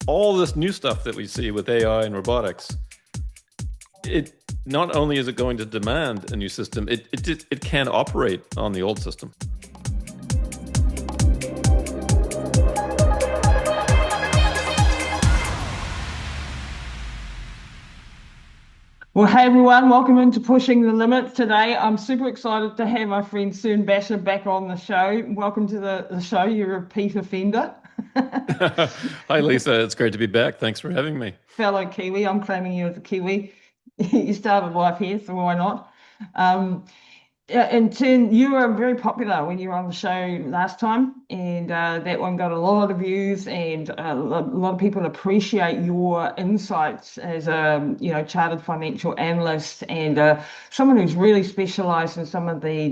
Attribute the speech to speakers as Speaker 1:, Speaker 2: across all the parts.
Speaker 1: all this new stuff that we see with AI and robotics, it not only is it going to demand a new system, it can operate on the old system.
Speaker 2: Well, hey everyone, welcome into Pushing the Limits. Today, I'm super excited to have my friend Cern back on the show. Welcome to the show. You're a repeat offender.
Speaker 1: Hi, Lisa. It's great to be back. Thanks for having me.
Speaker 2: Fellow Kiwi. I'm claiming you as a Kiwi. You started life here, so why not? Um, yeah, and Cern, you were very popular when you were on the show last time, and that one got a lot of views, and a lot of people appreciate your insights as a chartered financial analyst and someone who's really specialised in some of the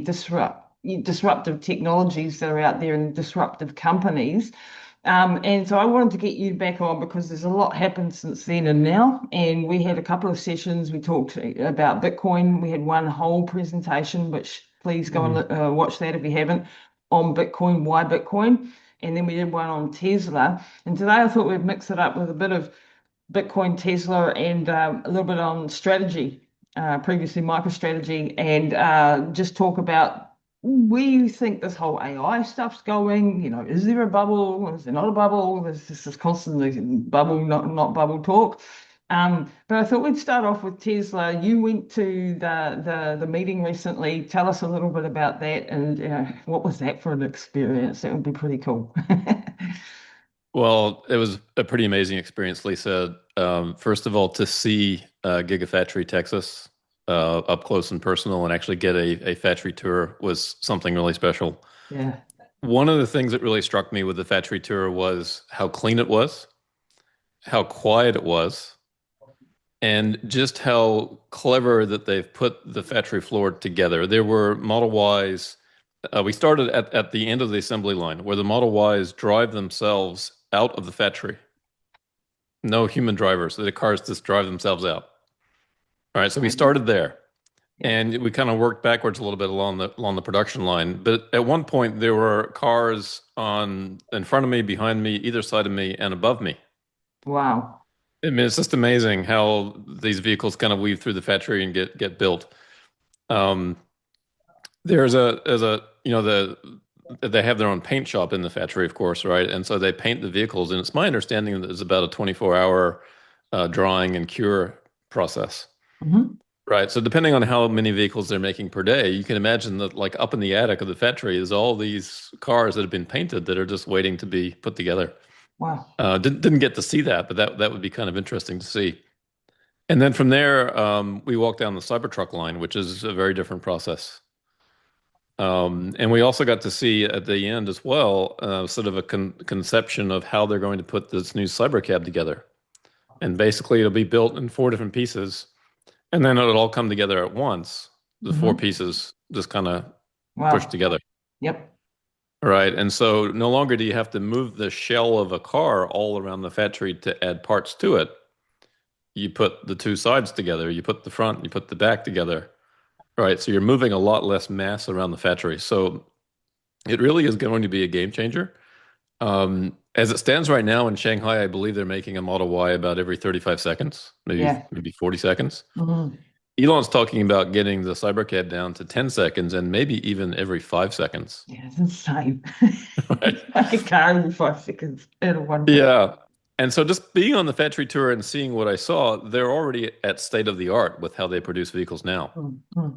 Speaker 2: disruptive technologies that are out there and disruptive companies. And so I wanted to get you back on because there's a lot happened since then and now. And we had a couple of sessions. We talked about Bitcoin. We had one whole presentation, which please go and watch that if you haven't, on Bitcoin, why Bitcoin. And then we did one on Tesla. And today I thought we'd mix it up with a bit of Bitcoin, Tesla, and a little bit on strategy, previously MicroStrategy, and just talk about where you think this whole AI stuff's going. Is there a bubble? Is there not a bubble? There's just this constantly bubble, not bubble talk. But I thought we'd start off with Tesla. You went to the meeting recently. Tell us a little bit about that, and what was that for an experience? That would be pretty cool.
Speaker 1: Well, it was a pretty amazing experience, Lisa. First of all, to see Gigafactory Texas up close and personal and actually get a factory tour was something really special.
Speaker 2: Yeah.
Speaker 1: One of the things that really struck me with the factory tour was how clean it was, how quiet it was, and just how clever that they've put the factory floor together. There were Model Ys. We started at the end of the assembly line where the Model Ys drive themselves out of the factory. No human drivers. The cars just drive themselves out. All right, so we started there, and we kind of worked backwards a little bit along the production line. But at one point, there were cars in front of me, behind me, either side of me, and above me.
Speaker 2: Wow.
Speaker 1: I mean, it's just amazing how these vehicles kind of weave through the factory and get built. Um, there's a they have their own paint shop in the factory, of course, right? And so they paint the vehicles, and it's my understanding that it's about a 24-hour drying and cure process.
Speaker 2: Mhm.
Speaker 1: Right. So depending on how many vehicles they're making per day, you can imagine that like up in the attic of the factory is all these cars that have been painted that are just waiting to be put together.
Speaker 2: Wow.
Speaker 1: Didn't get to see that, but that would be kind of interesting to see. And then from there, we walked down the Cybertruck line, which is a very different process. And we also got to see at the end as well, sort of a conception of how they're going to put this new Cybercab together. And basically, it'll be built in four different pieces. And then it'll all come together at once. The four
Speaker 2: Hmm.
Speaker 1: pieces just kind of pushed
Speaker 2: Wow.
Speaker 1: together.
Speaker 2: Yep.
Speaker 1: Right. And so no longer do you have to move the shell of a car all around the factory to add parts to it. You put the two sides together, you put the front, you put the back together. Right. So you're moving a lot less mass around the factory. So it really is going to be a game changer. As it stands right now in Shanghai, I believe they're making a Model Y about every 35 seconds,
Speaker 2: Yeah.
Speaker 1: maybe 40 seconds.
Speaker 2: Hmm.
Speaker 1: Elon's talking about getting the Cybercab down to 10 seconds and maybe even every 5 seconds.
Speaker 2: Yeah, it's insane.
Speaker 1: Right.
Speaker 2: Like a car every 5 seconds at a one point.
Speaker 1: Yeah. And so just being on the factory tour and seeing what I saw, they're already at state of the art with how they produce vehicles now.
Speaker 2: Mm-hmm.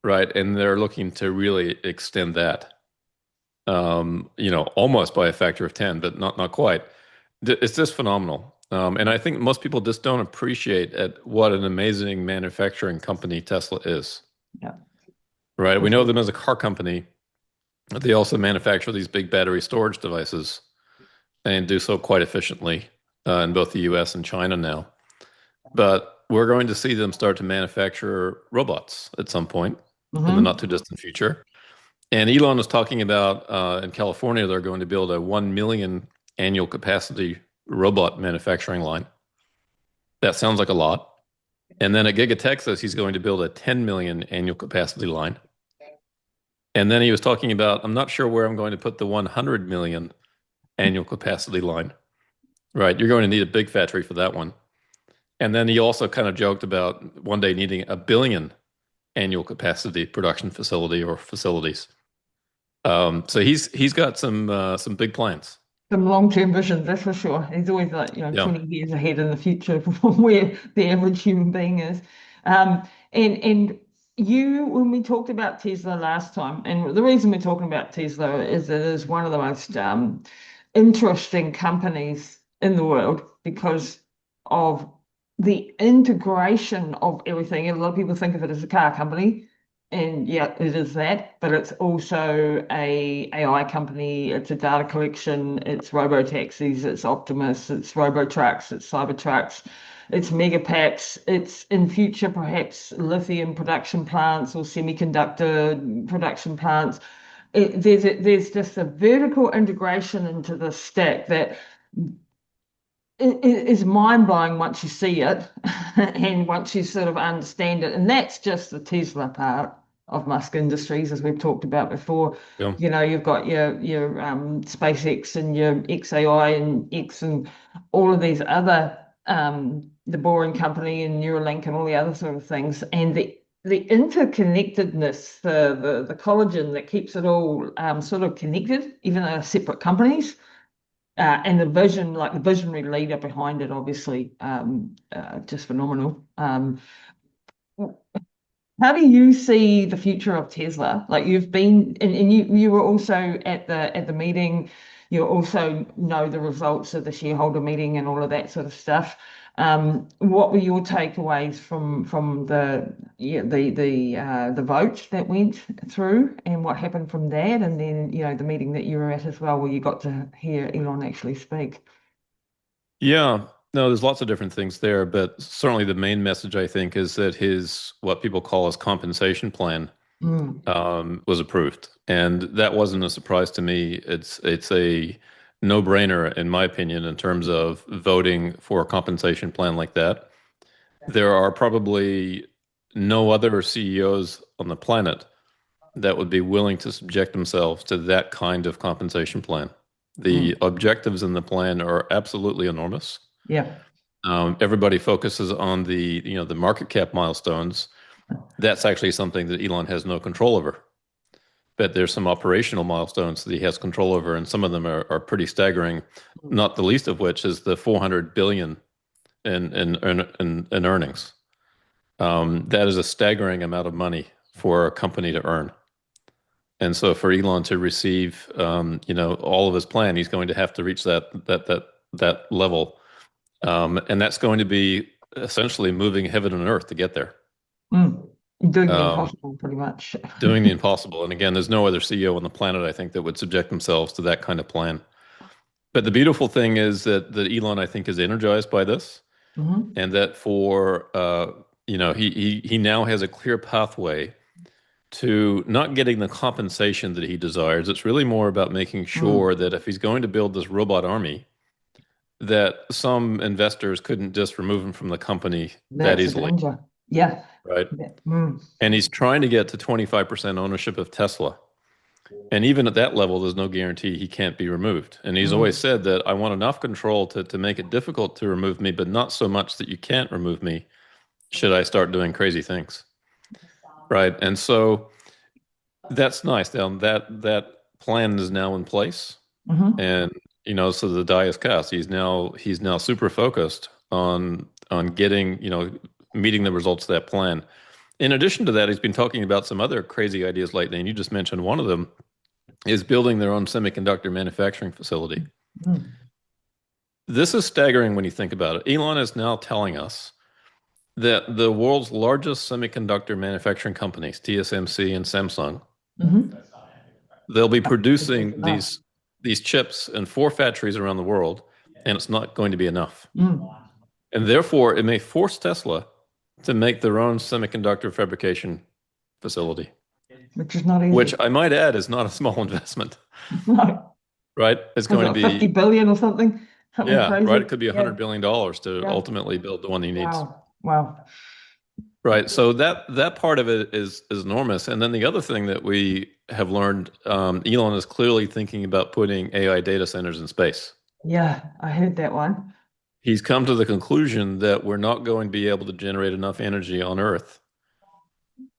Speaker 1: Right. And they're looking to really extend that, almost by a factor of 10, but not quite. It's just phenomenal. And I think most people just don't appreciate what an amazing manufacturing company Tesla is.
Speaker 2: Yeah.
Speaker 1: Right. We know them as a car company. They also manufacture these big battery storage devices and do so quite efficiently in both the US and China now. But we're going to see them start to manufacture robots at some point in the not
Speaker 2: Hmm.
Speaker 1: too distant future. And Elon was talking about in California, they're going to build a 1 million annual capacity robot manufacturing line. That sounds like a lot. And then at Giga Texas, he's going to build a 10 million annual capacity line. And then he was talking about, I'm not sure where I'm going to put the 100 million annual capacity line. Right. You're going to need a big factory for that one. And then he also kind of joked about one day needing a billion annual capacity production facility or facilities. So he's got some big plans.
Speaker 2: Some long-term vision, that's for sure. He's always like,
Speaker 1: Yeah.
Speaker 2: 20 years ahead in the future from where the average human being is. And you, when we talked about Tesla last time, and the reason we're talking about Tesla is it is one of the most interesting companies in the world because of the integration of everything. A lot of people think of it as a car company, and yeah, it is that, but it's also a AI company. It's a data collection. It's robo-taxis. It's Optimus. It's robo-trucks. It's Cybertrucks. It's megapacks. It's in future perhaps lithium production plants or semiconductor production plants. There's just a vertical integration into the stack that it is mind-blowing once you see it and once you sort of understand it. And that's just the Tesla part of Musk Industries, as we've talked about before.
Speaker 1: Yeah.
Speaker 2: You've got your SpaceX and your XAI and X and all of these other the Boring Company and Neuralink and all the other sort of things. And the interconnectedness, the collagen that keeps it all sort of connected, even though they're separate companies and the vision, like the visionary leader behind it, obviously, just phenomenal. How do you see the future of Tesla? Like you've been, and you were also at the meeting. You also know the results of the shareholder meeting and all of that sort of stuff. What were your takeaways from the vote that went through, and what happened from that, and then the meeting that you were at as well, where you got to hear Elon actually speak?
Speaker 1: Yeah. No, there's lots of different things there, but certainly the main message I think is that his what people call his compensation plan
Speaker 2: Mm,
Speaker 1: was approved, and that wasn't a surprise to me. It's a no-brainer in my opinion in terms of voting for a compensation plan like that. There are probably no other CEOs on the planet that would be willing to subject themselves to that kind of compensation plan. The
Speaker 2: mm,
Speaker 1: objectives in the plan are absolutely enormous.
Speaker 2: yeah.
Speaker 1: Everybody focuses on the market cap milestones. That's actually something that Elon has no control over. But there's some operational milestones that he has control over, and some of them are pretty staggering. Not the least of which is the 400 billion in earnings. That is a staggering amount of money for a company to earn. And so for Elon to receive, all of his plan, he's going to have to reach that level, and that's going to be essentially moving heaven and earth to get there.
Speaker 2: Mm. Doing the
Speaker 1: Um,
Speaker 2: impossible, pretty much.
Speaker 1: doing the impossible. And again, there's no other CEO on the planet, I think, that would subject themselves to that kind of plan. But the beautiful thing is that Elon, I think, is energized by this,
Speaker 2: Hmm.
Speaker 1: and that for he now has a clear pathway to not getting the compensation that he desires. It's really more about making sure
Speaker 2: Mm.
Speaker 1: that if he's going to build this robot army, that some investors couldn't just remove him from the company that
Speaker 2: That's a
Speaker 1: easily,
Speaker 2: danger. Yeah.
Speaker 1: right?
Speaker 2: Mm.
Speaker 1: And he's trying to get to 25% ownership of Tesla. And even at that level, there's no guarantee he can't be removed. And he's always
Speaker 2: Mm.
Speaker 1: said that I want enough control to make it difficult to remove me, but not so much that you can't remove me should I start doing crazy things. Right. And so that's nice. Now that plan is now in place.
Speaker 2: Hmm.
Speaker 1: And so the die is cast. He's now super focused on getting, meeting the results of that plan. In addition to that, he's been talking about some other crazy ideas lately, and you just mentioned one of them is building their own semiconductor manufacturing facility.
Speaker 2: Mm.
Speaker 1: This is staggering when you think about it. Elon is now telling us that the world's largest semiconductor manufacturing companies, TSMC and Samsung,
Speaker 2: Hmm.
Speaker 1: they'll be
Speaker 2: It's just
Speaker 1: producing
Speaker 2: enough.
Speaker 1: these chips in 4 factories around the world, and it's not going to be enough.
Speaker 2: Mm.
Speaker 1: And therefore, it may force Tesla to make their own semiconductor fabrication facility,
Speaker 2: Which is not
Speaker 1: which
Speaker 2: easy.
Speaker 1: I might add is not a small investment,
Speaker 2: No.
Speaker 1: right? It's
Speaker 2: Was
Speaker 1: going to
Speaker 2: it 50
Speaker 1: be,
Speaker 2: billion or something? Something
Speaker 1: yeah, right. It
Speaker 2: crazy?
Speaker 1: could be
Speaker 2: Yeah.
Speaker 1: $100 billion to
Speaker 2: Yeah.
Speaker 1: ultimately build the one he needs.
Speaker 2: Wow. Wow.
Speaker 1: Right. So that part of it is enormous. And then the other thing that we have learned, Elon is clearly thinking about putting AI data centers in space.
Speaker 2: Yeah, I heard that one.
Speaker 1: He's come to the conclusion that we're not going to be able to generate enough energy on Earth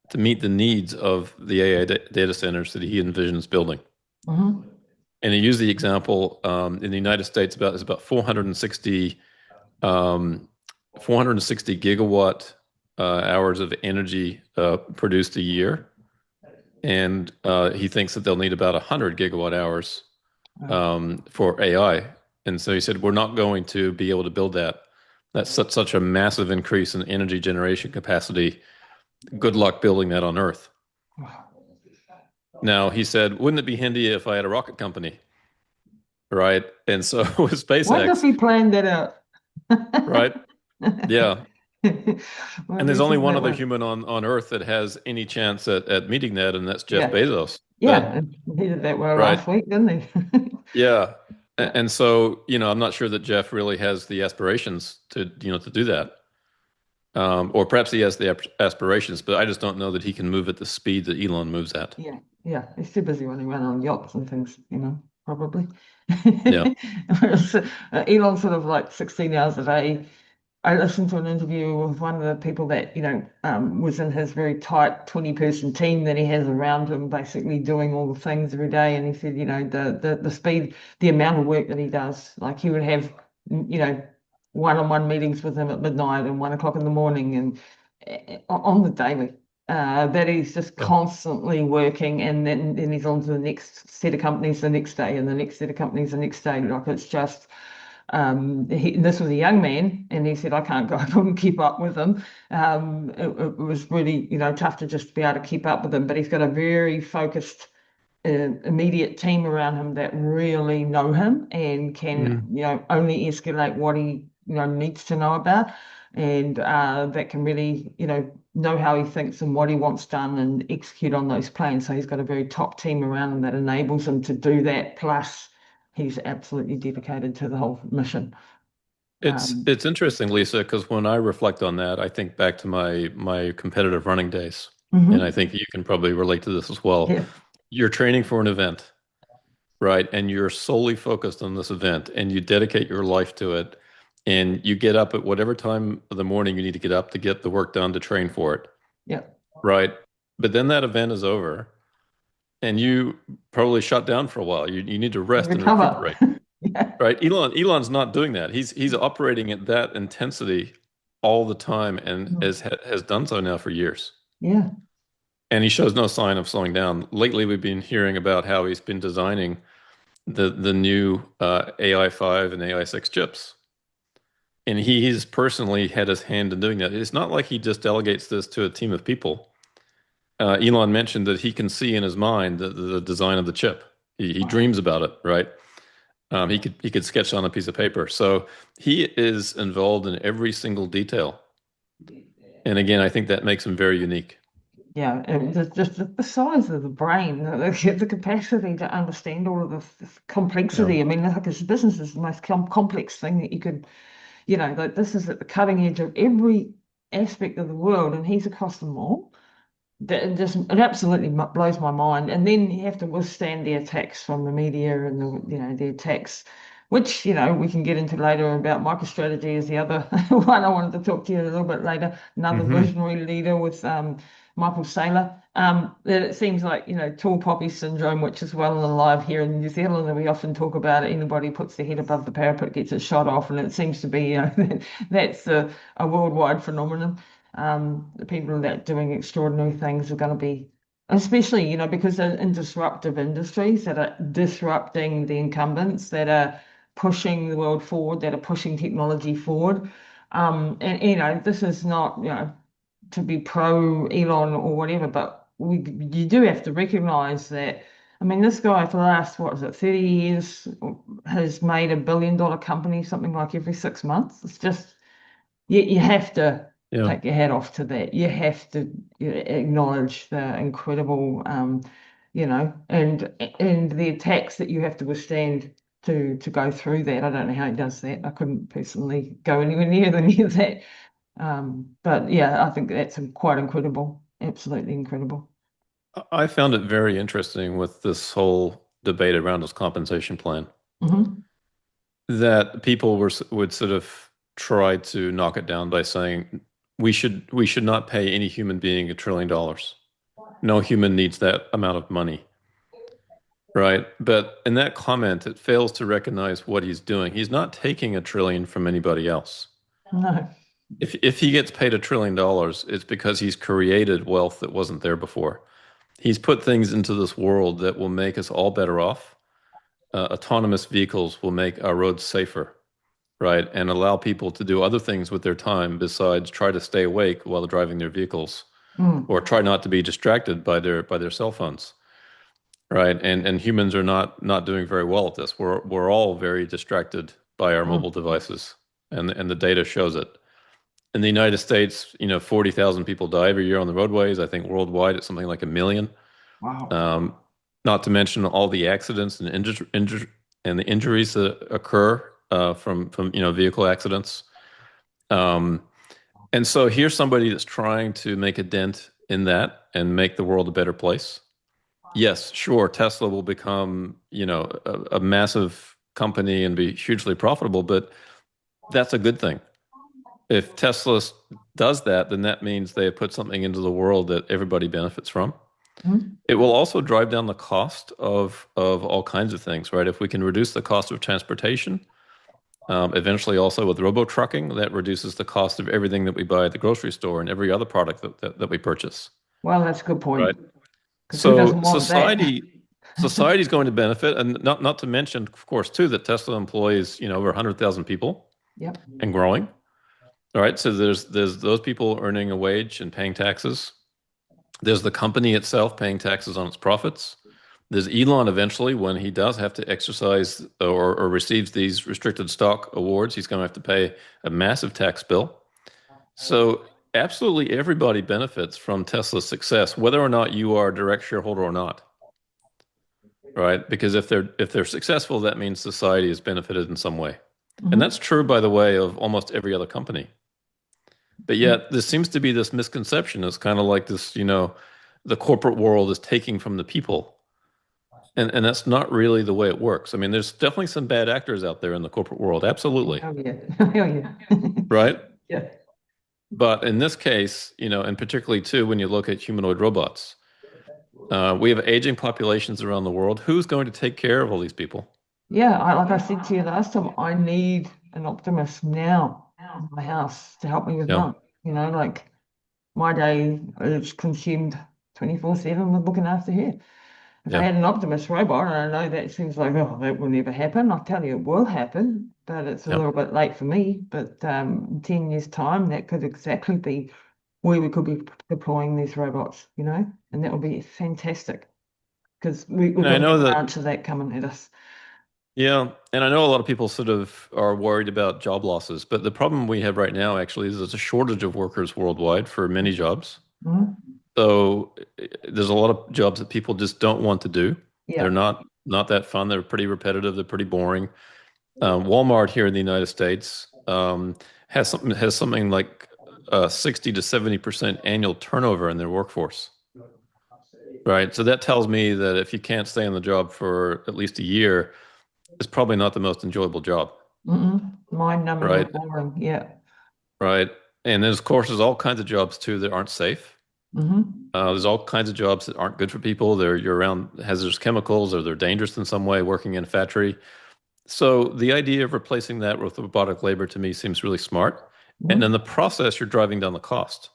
Speaker 1: to meet the needs of the AI data centers that he envisions building.
Speaker 2: Hmm.
Speaker 1: And he used the example in the United States about it's about 460 gigawatt hours of energy produced a year, and he thinks that they'll need about 100 gigawatt hours for AI. And so he said, we're not going to be able to build that. That's such a massive increase in energy generation capacity. Good luck building that on Earth. Now, he said, wouldn't it be handy if I had a rocket company? Right. And so with
Speaker 2: Wonder if
Speaker 1: SpaceX,
Speaker 2: he planned that out.
Speaker 1: right? Yeah. And
Speaker 2: Wonder
Speaker 1: there's
Speaker 2: if he
Speaker 1: only
Speaker 2: thought
Speaker 1: one
Speaker 2: that
Speaker 1: other
Speaker 2: one.
Speaker 1: human on Earth that has any chance at meeting that, and that's Jeff
Speaker 2: Yeah,
Speaker 1: Bezos.
Speaker 2: yeah,
Speaker 1: But,
Speaker 2: and he did that well
Speaker 1: right.
Speaker 2: last week, didn't he?
Speaker 1: Yeah.
Speaker 2: Yeah,
Speaker 1: And so, I'm not sure that Jeff really has the aspirations to do that. Or perhaps he has the aspirations, but I just don't know that he can move at the speed that Elon moves at.
Speaker 2: yeah, yeah. He's too busy running around on yachts and things, probably.
Speaker 1: Yeah.
Speaker 2: Whereas, Elon's sort of like 16 hours a day. I listened to an interview with one of the people that, was in his very tight 20-person team that he has around him, basically doing all the things every day. And he said, the speed, the amount of work that he does, like he would have, one-on-one meetings with him at midnight and 1 o'clock in the morning and on the daily. That he's just
Speaker 1: Yeah.
Speaker 2: constantly working, and then he's on to the next set of companies the next day, and the next set of companies the next day. Like it's just this was a young man, and he said, I can't go, I couldn't keep up with him. It was really, tough to just be able to keep up with him, but he's got a very focused, immediate team around him that really know him and can,
Speaker 1: Mm.
Speaker 2: only escalate what he, needs to know about, and that can really, know how he thinks and what he wants done and execute on those plans. So he's got a very top team around him that enables him to do that. Plus, he's absolutely dedicated to the whole mission.
Speaker 1: It's
Speaker 2: Um,
Speaker 1: it's interesting, Lisa, because when I reflect on that, I think back to my competitive running days, and I
Speaker 2: mhm.
Speaker 1: think you can probably relate to this as well.
Speaker 2: Yeah,
Speaker 1: You're training for an event, right? And you're solely focused on this event, and you dedicate your life to it, and you get up at whatever time of the morning you need to get up to get the work done to train for it,
Speaker 2: yeah.
Speaker 1: right? But then that event is over, and you probably shut down for a while. You need to rest and
Speaker 2: Recover.
Speaker 1: recuperate.
Speaker 2: Yeah.
Speaker 1: Right. Elon's not doing that. He's operating at that intensity all the time and
Speaker 2: Mm.
Speaker 1: has done so now for years.
Speaker 2: Yeah.
Speaker 1: And he shows no sign of slowing down. Lately, we've been hearing about how he's been designing the new AI 5 and AI 6 chips. And he's personally had his hand in doing that. It's not like he just delegates this to a team of people. Elon mentioned that he can see in his mind the design of the chip. He
Speaker 2: Wow.
Speaker 1: dreams about it, right? He could sketch on a piece of paper. So he is involved in every single detail. And again, I think that makes him very unique.
Speaker 2: Yeah, and just the size of the brain, the capacity to understand all of this
Speaker 1: Yeah.
Speaker 2: complexity. I mean, like his business is the most complex thing that you could, like this is at the cutting edge of every aspect of the world, and he's across them all. That it absolutely blows my mind. And then you have to withstand the attacks from the media and the attacks, which we can get into later about MicroStrategy is the other one I wanted to talk to you a little bit later. Another
Speaker 1: Hmm.
Speaker 2: visionary leader with Michael Saylor. That it seems like tall poppy syndrome, which is well and alive here in New Zealand, and we often talk about it. Anybody puts their head above the parapet gets it shot off, and it seems to be that's a worldwide phenomenon. The people that are doing extraordinary things are going to be, especially, because they're in disruptive industries that are disrupting the incumbents, that are pushing the world forward, that are pushing technology forward. And, this is not, to be pro Elon or whatever, but you do have to recognize that. I mean, this guy for the last, what is it, 30 years has made $1 billion company, something like every 6 months. It's just, you have to
Speaker 1: Yeah.
Speaker 2: take your hat off to that. You have to acknowledge the incredible, and the attacks that you have to withstand to go through that. I don't know how he does that. I couldn't personally go anywhere near the near that. But yeah, I think that's quite incredible. Absolutely incredible.
Speaker 1: I found it very interesting with this whole debate around his compensation plan.
Speaker 2: Hmm.
Speaker 1: that people would sort of try to knock it down by saying we should not pay any human being $1 trillion. No human needs that amount of money, right? But in that comment, it fails to recognize what he's doing. He's not taking a trillion from anybody else.
Speaker 2: No.
Speaker 1: If he gets paid $1 trillion, it's because he's created wealth that wasn't there before. He's put things into this world that will make us all better off. Autonomous vehicles will make our roads safer, right? And allow people to do other things with their time besides try to stay awake while driving their vehicles
Speaker 2: Mm.
Speaker 1: or try not to be distracted by their cell phones, right? And humans are not doing very well at this. We're all very distracted by our
Speaker 2: Mm.
Speaker 1: mobile devices, and the data shows it. In the United States, 40,000 people die every year on the roadways. I think worldwide it's something like a million.
Speaker 2: Wow.
Speaker 1: Um, Not to mention all the accidents and and the injuries that occur from vehicle accidents. Um, and so here's somebody that's trying to make a dent in that and make the world a better place. Yes, sure, Tesla will become, a massive company and be hugely profitable, but that's a good thing. If Tesla does that, then that means they have put something into the world that everybody benefits from.
Speaker 2: Mm.
Speaker 1: It will also drive down the cost of all kinds of things, right? If we can reduce the cost of transportation, eventually also with robo-trucking, that reduces the cost of everything that we buy at the grocery store and every other product that we purchase,
Speaker 2: Well, that's a good point.
Speaker 1: right?
Speaker 2: Because who
Speaker 1: So
Speaker 2: doesn't want that?
Speaker 1: society's going to benefit, and not to mention, of course, too, that Tesla employs, over 100,000 people
Speaker 2: Yep.
Speaker 1: and growing. All right, so there's those people earning a wage and paying taxes. There's the company itself paying taxes on its profits. There's Elon eventually, when he does have to exercise or receives these restricted stock awards, he's going to have to pay a massive tax bill. So absolutely everybody benefits from Tesla's success, whether or not you are a direct shareholder or not, right? Because if they're successful, that means society has benefited in some way. And
Speaker 2: Hmm.
Speaker 1: that's true, by the way, of almost every other company. But yet there seems to be this misconception. It's kind of like this, the corporate world is taking from the people. And that's not really the way it works. I mean, there's definitely some bad actors out there in the corporate world, absolutely,
Speaker 2: Oh yeah. Oh yeah.
Speaker 1: right?
Speaker 2: Yeah.
Speaker 1: But in this case, and particularly too, when you look at humanoid robots, we have aging populations around the world. Who's going to take care of all these people?
Speaker 2: Yeah. Like I said to you last time, I need an Optimus now in my house to help me with
Speaker 1: Yeah,
Speaker 2: Mum. Like my day is consumed 24/7 with looking after her. If I
Speaker 1: yeah.
Speaker 2: had an Optimus robot, and I know that seems like, oh, that will never happen. I'll tell you, it will happen, but it's a
Speaker 1: Yeah.
Speaker 2: little bit late for me. But in 10 years' time, that could exactly be where we could be deploying these robots, and that would be fantastic because we've
Speaker 1: And
Speaker 2: got
Speaker 1: I
Speaker 2: an
Speaker 1: know that,
Speaker 2: avalanche of that coming at us.
Speaker 1: yeah, and I know a lot of people sort of are worried about job losses, but the problem we have right now actually is there's a shortage of workers worldwide for many jobs.
Speaker 2: Mhm.
Speaker 1: So there's a lot of jobs that people just don't want to do. They're
Speaker 2: Yeah.
Speaker 1: not that fun. They're pretty repetitive. They're pretty boring. Walmart here in the United States has something like 60 to 70% annual turnover in their workforce. Right. So that tells me that if you can't stay on the job for at least a year, it's probably not the most enjoyable job.
Speaker 2: Mm-mm. Mind-numbing
Speaker 1: Right.
Speaker 2: and boring. Yeah.
Speaker 1: Right. And then, of course, there's all kinds of jobs too that aren't safe.
Speaker 2: Hmm.
Speaker 1: There's all kinds of jobs that aren't good for people. You're around hazardous chemicals or they're dangerous in some way working in a factory. So the idea of replacing that with robotic labor to me seems really smart. And in the process, you're driving down the cost.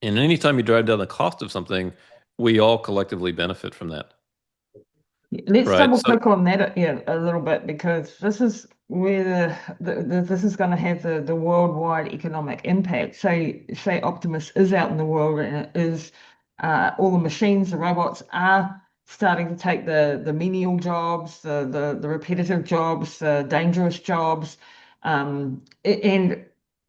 Speaker 1: And anytime you drive down the cost of something, we all collectively benefit from that.
Speaker 2: Let's
Speaker 1: Right.
Speaker 2: double
Speaker 1: So,
Speaker 2: click on that yeah, a little bit because this is where this is going to have the worldwide economic impact. Say Optimus is out in the world and it is all the machines, the robots are starting to take the menial jobs, the repetitive jobs, the dangerous jobs, and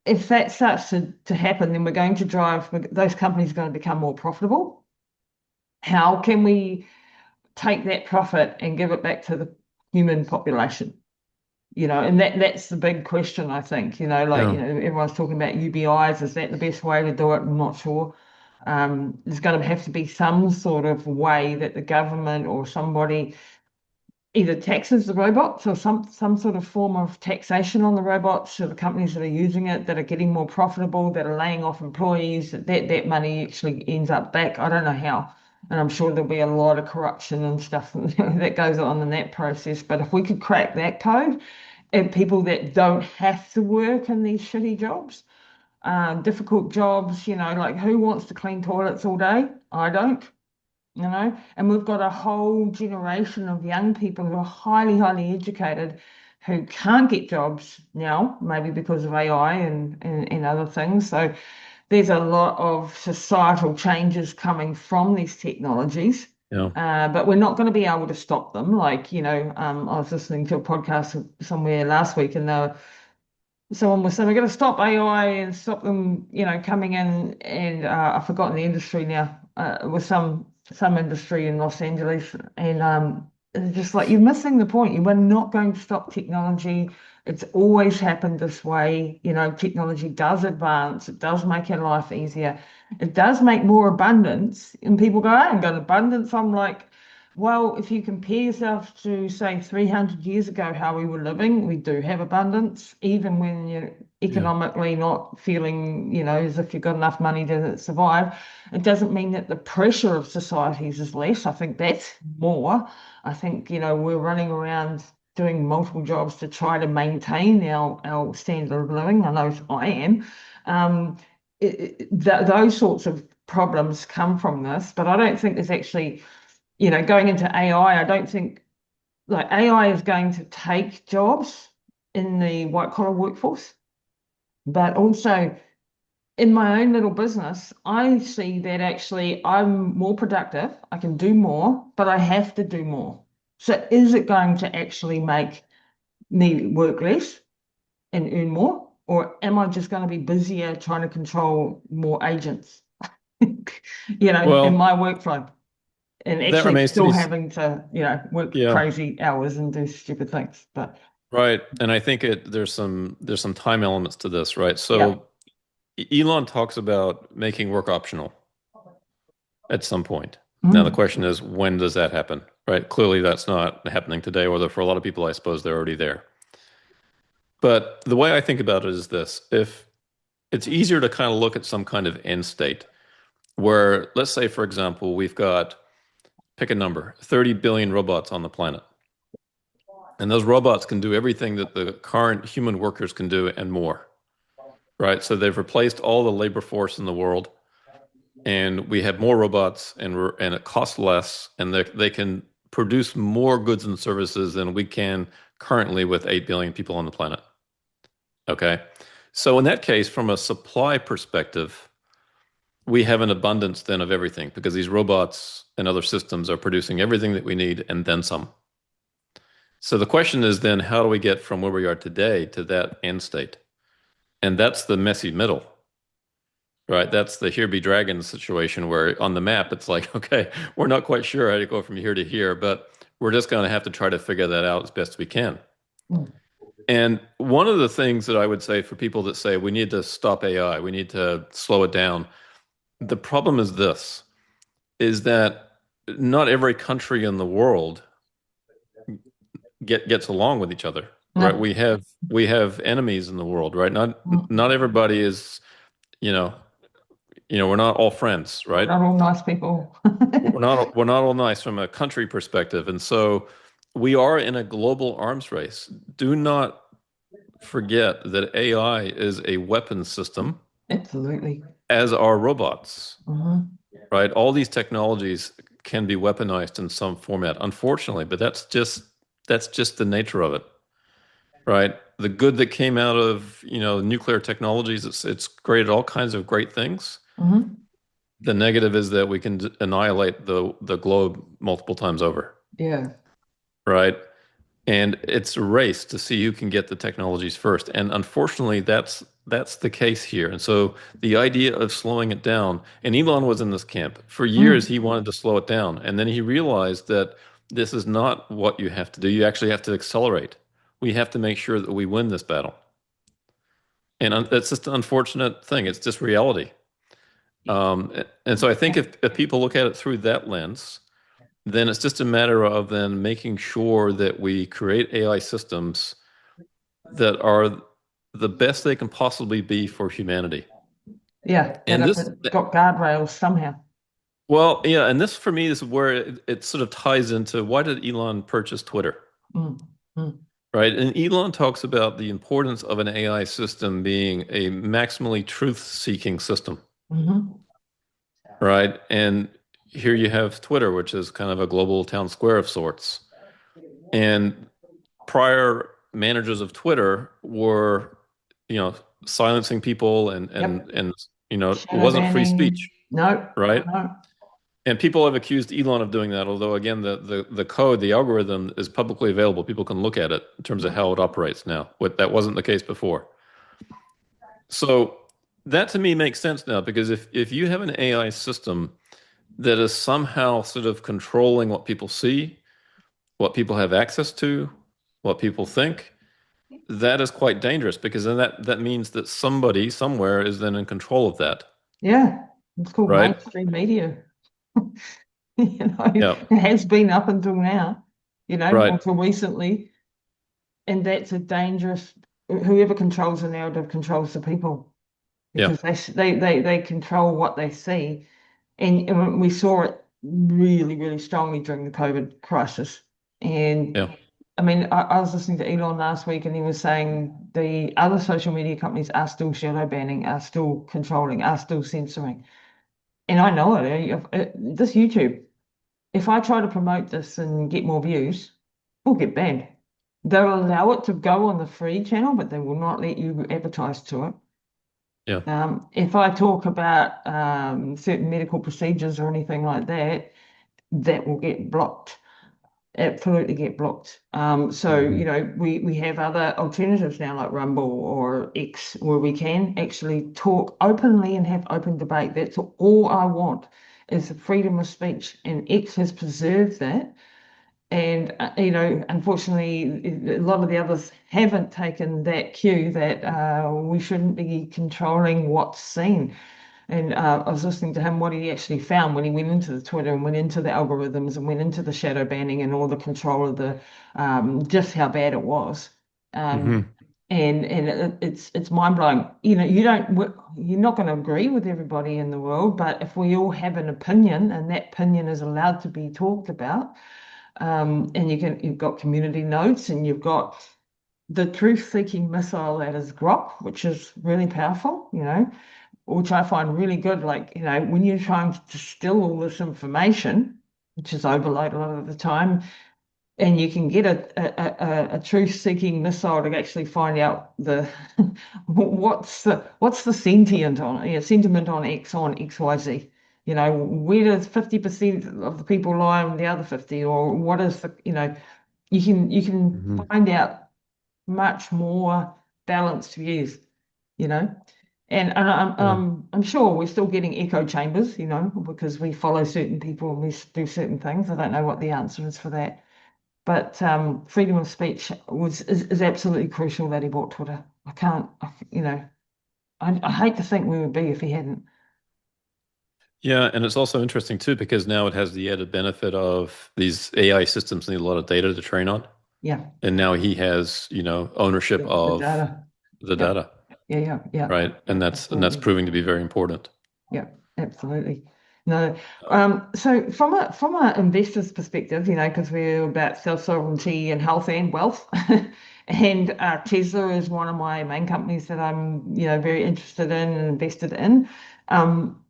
Speaker 2: if that starts to happen, then we're going to drive those companies are going to become more profitable. How can we take that profit and give it back to the human population? And that's the big question, I think. Like,
Speaker 1: yeah.
Speaker 2: everyone's talking about UBIs. Is that the best way to do it? I'm not sure. There's going to have to be some sort of way that the government or somebody either taxes the robots or some sort of form of taxation on the robots, so the companies that are using it, that are getting more profitable, that are laying off employees, that money actually ends up back. I don't know how. And I'm sure there'll be a lot of corruption and stuff that goes on in that process. But if we could crack that code, and people that don't have to work in these shitty jobs, difficult jobs, like who wants to clean toilets all day? I don't. And we've got a whole generation of young people who are highly, highly educated who can't get jobs now, maybe because of AI and other things. So there's a lot of societal changes coming from these technologies.
Speaker 1: Yeah.
Speaker 2: But we're not going to be able to stop them. Like, I was listening to a podcast somewhere last week, and someone was saying we're going to stop AI and stop them, coming in. And I've forgotten the industry now. It was some industry in Los Angeles, and it's just like you're missing the point. You were not going to stop technology. It's always happened this way. Technology does advance. It does make your life easier. It does make more abundance. And people go, I haven't got abundance. I'm like, well, if you compare yourself to, say, 300 years ago, how we were living, we do have abundance, even when you're
Speaker 1: Yeah.
Speaker 2: economically not feeling, as if you've got enough money to survive. It doesn't mean that the pressure of societies is less. I think that's more. I think, we're running around doing multiple jobs to try to maintain our standard of living. I know I am. Um, those sorts of problems come from this, but I don't think there's actually going into AI, I don't think like AI is going to take jobs in the white collar workforce, but also in my own little business, I see that actually I'm more productive, I can do more, but I have to do more. So is it going to actually make me work less and earn more? Or am I just going to be busier trying to control more agents, in
Speaker 1: Well,
Speaker 2: my workflow? And
Speaker 1: that
Speaker 2: actually
Speaker 1: remains to
Speaker 2: still
Speaker 1: be,
Speaker 2: having to, work
Speaker 1: yeah,
Speaker 2: crazy hours and do stupid things. But
Speaker 1: right. And I think there's some time elements to this, right?
Speaker 2: yeah.
Speaker 1: So Elon talks about making work optional at some point. Now the
Speaker 2: Mm.
Speaker 1: question is, when does that happen? Right? Clearly that's not happening today, or for a lot of people, I suppose they're already there. But the way I think about it is this: if it's easier to kind of look at some kind of end state where, let's say, for example, we've got, pick a number, 30 billion robots on the planet. And those robots can do everything that the current human workers can do and more, right? So they've replaced all the labor force in the world, and we have more robots, and it costs less, and they can produce more goods and services than we can currently with 8 billion people on the planet. Okay. So in that case, from a supply perspective, we have an abundance then of everything because these robots and other systems are producing everything that we need and then some. So the question is then, how do we get from where we are today to that end state? And that's the messy middle, right? That's the here be dragons situation where on the map it's like, okay, we're not quite sure how to go from here to here, but we're just going to have to try to figure that out as best we can.
Speaker 2: Mm.
Speaker 1: And one of the things that I would say for people that say we need to stop AI, we need to slow it down, the problem is this, is that not every country in the world gets along with each other, right?
Speaker 2: No.
Speaker 1: We have enemies in the world, right? Not
Speaker 2: Mm.
Speaker 1: not everybody is, you know, we're not all friends,
Speaker 2: We're
Speaker 1: right?
Speaker 2: not all nice people.
Speaker 1: We're not all nice from a country perspective, and so we are in a global arms race. Do not forget that AI is a weapon system,
Speaker 2: Absolutely.
Speaker 1: as are robots,
Speaker 2: Hmm.
Speaker 1: right? All these technologies can be weaponized in some format, unfortunately, but that's just the nature of it, right? The good that came out of, nuclear technologies, it's created all kinds of great things.
Speaker 2: Hmm.
Speaker 1: The negative is that we can annihilate the globe multiple times over,
Speaker 2: Yeah.
Speaker 1: right? And it's a race to see who can get the technologies first. And unfortunately, that's the case here. And so the idea of slowing it down, and Elon was in this camp. For years,
Speaker 2: Mm.
Speaker 1: he wanted to slow it down. And then he realized that this is not what you have to do. You actually have to accelerate. We have to make sure that we win this battle. And that's just an unfortunate thing. It's just reality. And so I think if people look at it through that lens, then it's just a matter of then making sure that we create AI systems that are the best they can possibly be for humanity.
Speaker 2: Yeah, that
Speaker 1: And
Speaker 2: have
Speaker 1: this,
Speaker 2: got guardrails somehow.
Speaker 1: well, yeah, and this for me is where it sort of ties into why did Elon purchase Twitter,
Speaker 2: Mm, mm,
Speaker 1: right? And Elon talks about the importance of an AI system being a maximally truth-seeking system,
Speaker 2: mhm.
Speaker 1: right? And here you have Twitter, which is kind of a global town square of sorts. And prior managers of Twitter were, you know, silencing people
Speaker 2: Yep.
Speaker 1: and it
Speaker 2: Shadow
Speaker 1: wasn't free
Speaker 2: banning.
Speaker 1: speech,
Speaker 2: No,
Speaker 1: right?
Speaker 2: no.
Speaker 1: And people have accused Elon of doing that, although again, the code, the algorithm is publicly available. People can look at it in terms of how it operates now. That wasn't the case before. So that to me makes sense now because if you have an AI system that is somehow sort of controlling what people see, what people have access to, what people think, that is quite dangerous because then that means that somebody somewhere is then in control of that,
Speaker 2: Yeah, it's called
Speaker 1: right?
Speaker 2: mainstream media.
Speaker 1: Yeah,
Speaker 2: It has been up until now,
Speaker 1: right.
Speaker 2: until recently, and that's a dangerous. Whoever controls the narrative controls the people
Speaker 1: Yeah,
Speaker 2: because they control what they see, and we saw it really really strongly during the COVID crisis. And
Speaker 1: yeah.
Speaker 2: I mean, I was listening to Elon last week, and he was saying the other social media companies are still shadow banning, are still controlling, are still censoring. And I know it. This YouTube, if I try to promote this and get more views, we'll get banned. They'll allow it to go on the free channel, but they will not let you advertise to it.
Speaker 1: Yeah.
Speaker 2: If I talk about certain medical procedures or anything like that, that will get blocked. Absolutely get blocked. So,
Speaker 1: Mhm.
Speaker 2: we have other alternatives now like Rumble or X where we can actually talk openly and have open debate. That's all I want is the freedom of speech. And X has preserved that. And, unfortunately, a lot of the others haven't taken that cue that we shouldn't be controlling what's seen. And I was listening to him, what he actually found when he went into the Twitter and went into the algorithms and went into the shadow banning and all the control of the just how bad it was. Um,
Speaker 1: Hmm.
Speaker 2: and it's mind blowing. You're not going to agree with everybody in the world, but if we all have an opinion and that opinion is allowed to be talked about, and you've got community notes and you've got the truth-seeking missile that is Grok, which is really powerful, which I find really good. Like, when you're trying to distill all this information, which is overload a lot of the time, and you can get a truth-seeking missile to actually find out the what's the sentiment on X on XYZ. Where does 50% of the people lie on the other 50, or what is you can
Speaker 1: Hmm.
Speaker 2: find out much more balanced views, you know. And
Speaker 1: Yeah.
Speaker 2: I'm sure we're still getting echo chambers, because we follow certain people and we do certain things. I don't know what the answer is for that. But freedom of speech is absolutely crucial that he bought Twitter. I can't, I hate to think we would be if he hadn't.
Speaker 1: Yeah, and it's also interesting too because now it has the added benefit of these AI systems need a lot of data to train on.
Speaker 2: Yeah,
Speaker 1: And now he has, ownership
Speaker 2: the
Speaker 1: of
Speaker 2: data.
Speaker 1: the
Speaker 2: Yep.
Speaker 1: data,
Speaker 2: Yeah, yeah, yeah,
Speaker 1: right?
Speaker 2: yeah,
Speaker 1: And that's
Speaker 2: absolutely.
Speaker 1: proving to be very important.
Speaker 2: Yeah, absolutely. No, so from a investor's perspective, because we're about self-sovereignty and health and wealth, and Tesla is one of my main companies that I'm, very interested in and invested in. Um,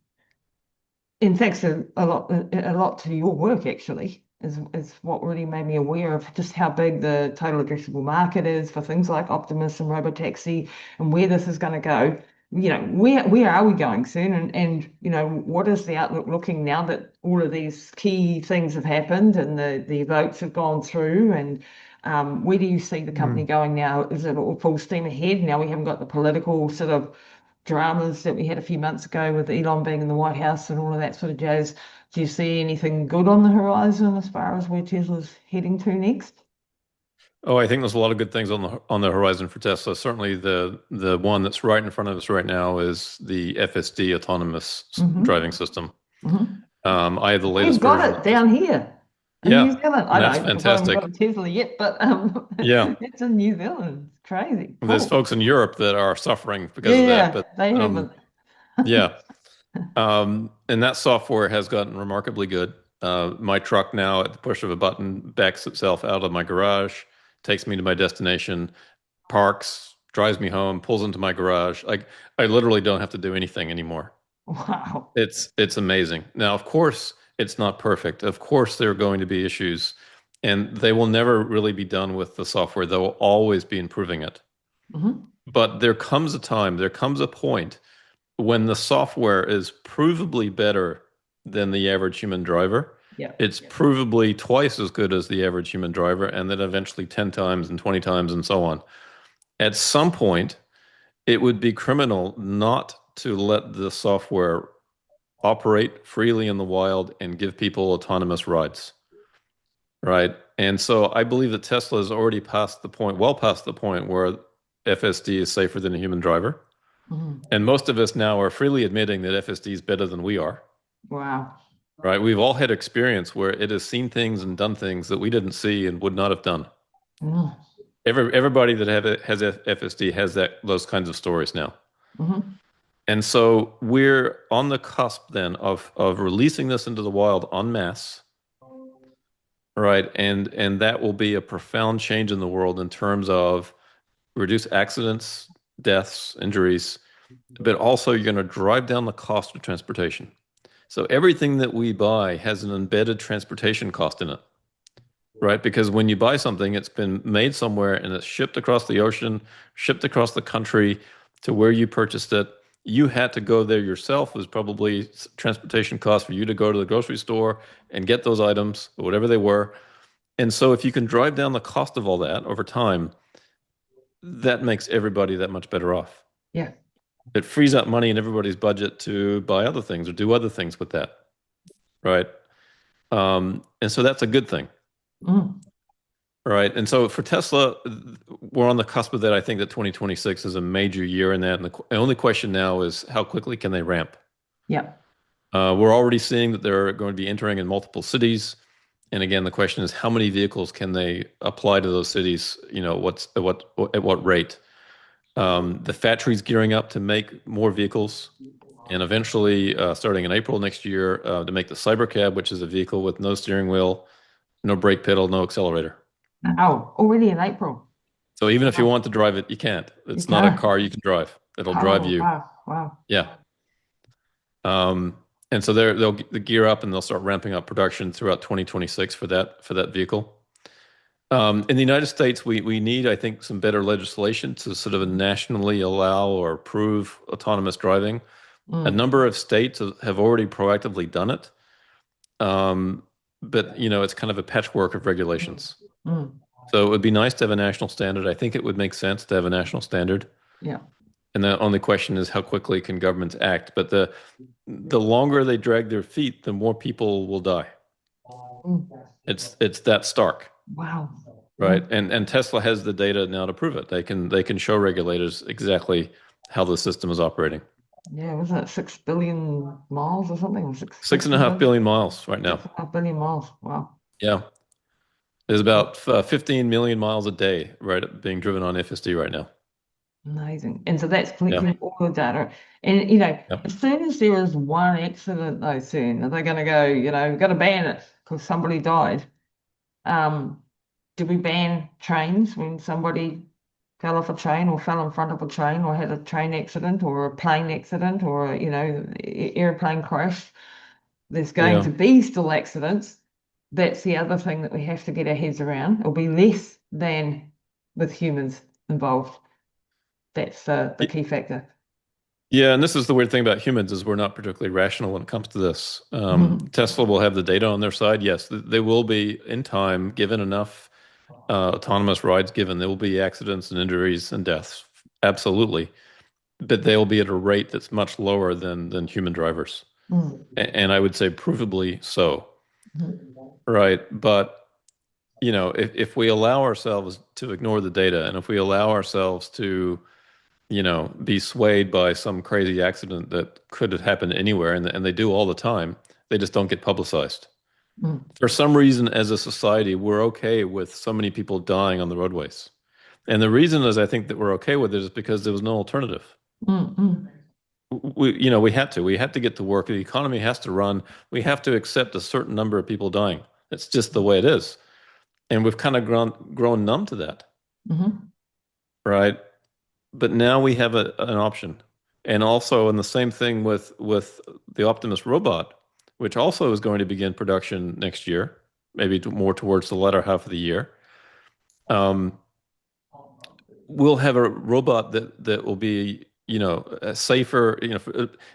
Speaker 2: and thanks a lot to your work actually is what really made me aware of just how big the total addressable market is for things like Optimus and Robotaxi and where this is going to go. Where are we going soon? And what is the outlook looking now that all of these key things have happened and the votes have gone through and where do you see the company
Speaker 1: Mhm.
Speaker 2: going now? Is it all full steam ahead? Now we haven't got the political sort of dramas that we had a few months ago with Elon being in the White House and all of that sort of jazz. Do you see anything good on the horizon as far as where Tesla's heading to next?
Speaker 1: Oh, I think there's a lot of good things on the horizon for Tesla. Certainly the one that's right in front of us right now is the FSD autonomous
Speaker 2: Mm-hmm.
Speaker 1: driving system.
Speaker 2: Mm-hmm.
Speaker 1: I have the
Speaker 2: We've
Speaker 1: latest
Speaker 2: got
Speaker 1: version
Speaker 2: it
Speaker 1: of this.
Speaker 2: down here. In New
Speaker 1: Yeah,
Speaker 2: Zealand,
Speaker 1: and
Speaker 2: I
Speaker 1: that's
Speaker 2: know because I haven't got a
Speaker 1: fantastic.
Speaker 2: Tesla yet, but
Speaker 1: Yeah,
Speaker 2: it's in New Zealand. It's crazy.
Speaker 1: there's
Speaker 2: Cool.
Speaker 1: folks in Europe that are suffering because of that, but
Speaker 2: Yeah, they
Speaker 1: um,
Speaker 2: haven't.
Speaker 1: yeah. And that software has gotten remarkably good. My truck now, at the push of a button, backs itself out of my garage, takes me to my destination, parks, drives me home, pulls into my garage. Like I literally don't have to do anything anymore.
Speaker 2: Wow.
Speaker 1: It's amazing. Now, of course, it's not perfect. Of course, there are going to be issues, and they will never really be done with the software. They will always be improving it.
Speaker 2: Hmm.
Speaker 1: But there comes a time, there comes a point when the software is provably better than the average human driver.
Speaker 2: Yeah.
Speaker 1: It's provably twice as good as the average human driver, and then eventually 10 times and 20 times and so on. At some point, it would be criminal not to let the software operate freely in the wild and give people autonomous rides, right? And so I believe that Tesla has already passed the point, well past the point where FSD is safer than a human driver.
Speaker 2: Mhm.
Speaker 1: And most of us now are freely admitting that FSD is better than we are,
Speaker 2: Wow.
Speaker 1: right? We've all had experience where it has seen things and done things that we didn't see and would not have done.
Speaker 2: Mm.
Speaker 1: Everybody that has FSD has those kinds of stories now.
Speaker 2: Mhm.
Speaker 1: And so we're on the cusp then of releasing this into the wild en masse, right? And that will be a profound change in the world in terms of reduce accidents, deaths, injuries, but also you're going to drive down the cost of transportation. So everything that we buy has an embedded transportation cost in it, right? Because when you buy something, it's been made somewhere and it's shipped across the ocean, shipped across the country to where you purchased it. You had to go there yourself. It was probably transportation costs for you to go to the grocery store and get those items, whatever they were. And so if you can drive down the cost of all that over time, that makes everybody that much better off.
Speaker 2: Yeah.
Speaker 1: It frees up money in everybody's budget to buy other things or do other things with that, right? And so that's a good thing,
Speaker 2: Mm.
Speaker 1: right? And so for Tesla, we're on the cusp of that. I think that 2026 is a major year in that. And the only question now is how quickly can they ramp?
Speaker 2: Yeah.
Speaker 1: We're already seeing that they're going to be entering in multiple cities. And again, the question is how many vehicles can they apply to those cities? You know, at what rate? The factory's gearing up to make more vehicles, and eventually, starting in April next year, to make the Cybercab, which is a vehicle with no steering wheel, no brake pedal, no accelerator.
Speaker 2: Oh, already in April.
Speaker 1: So even if you
Speaker 2: Wow.
Speaker 1: want to drive it, you can't.
Speaker 2: You
Speaker 1: It's not a
Speaker 2: can't.
Speaker 1: car you can drive. It'll drive
Speaker 2: Oh,
Speaker 1: you.
Speaker 2: wow. Wow.
Speaker 1: Yeah. Um, and so they'll gear up and they'll start ramping up production throughout 2026 for that vehicle. In the United States, we need, I think, some better legislation to sort of nationally allow or approve autonomous driving. A
Speaker 2: Mm.
Speaker 1: number of states have already proactively done it, um, but it's kind of a patchwork of regulations.
Speaker 2: Mm.
Speaker 1: So it would be nice to have a national standard. I think it would make sense to have a national standard.
Speaker 2: Yeah.
Speaker 1: And the only question is how quickly can governments act? But the longer they drag their feet, the more people will die.
Speaker 2: Mm.
Speaker 1: It's that stark,
Speaker 2: Wow.
Speaker 1: right?
Speaker 2: Mm.
Speaker 1: And Tesla has the data now to prove it. They can show regulators exactly how the system is operating.
Speaker 2: Yeah, wasn't it 6 billion miles or something? Or
Speaker 1: Six and a
Speaker 2: 60
Speaker 1: half
Speaker 2: billion?
Speaker 1: billion miles right now.
Speaker 2: 6.5 billion miles. Wow.
Speaker 1: Yeah. There's about 15 million miles a day, right, being driven on FSD right now.
Speaker 2: Amazing. And so that's
Speaker 1: Yeah.
Speaker 2: collecting all the data. And,
Speaker 1: Yeah.
Speaker 2: as soon as there is one accident, though, soon, are they going to go, we've got to ban it because somebody died? Um, do we ban trains when somebody fell off a train or fell in front of a train or had a train accident or a plane accident or, airplane crash? There's going
Speaker 1: Yeah.
Speaker 2: to be still accidents. That's the other thing that we have to get our heads around. It'll be less than with humans involved. That's the
Speaker 1: Y-
Speaker 2: key factor.
Speaker 1: Yeah, and this is the weird thing about humans is we're not particularly rational when it comes to this.
Speaker 2: Mhm.
Speaker 1: Tesla will have the data on their side. Yes, they will be in time, given enough autonomous rides given, there will be accidents and injuries and deaths. Absolutely. But they'll be at a rate that's much lower than human drivers.
Speaker 2: Mm.
Speaker 1: And I would say provably so.
Speaker 2: Mhm.
Speaker 1: Right. But if we allow ourselves to ignore the data and if we allow ourselves to, be swayed by some crazy accident that could have happened anywhere and they do all the time, they just don't get publicized.
Speaker 2: mm,
Speaker 1: For some reason, as a society, we're okay with so many people dying on the roadways. And the reason is I think that we're okay with it is because there was no alternative.
Speaker 2: mm, mm,
Speaker 1: We had to get to work. The economy has to run. We have to accept a certain number of people dying. It's just the way it is. And we've kind of grown numb to that,
Speaker 2: mhm,
Speaker 1: right? But now we have an option. And also, and the same thing with the Optimus robot, which also is going to begin production next year, maybe more towards the latter half of the year. Um, we'll have a robot that will be, safer.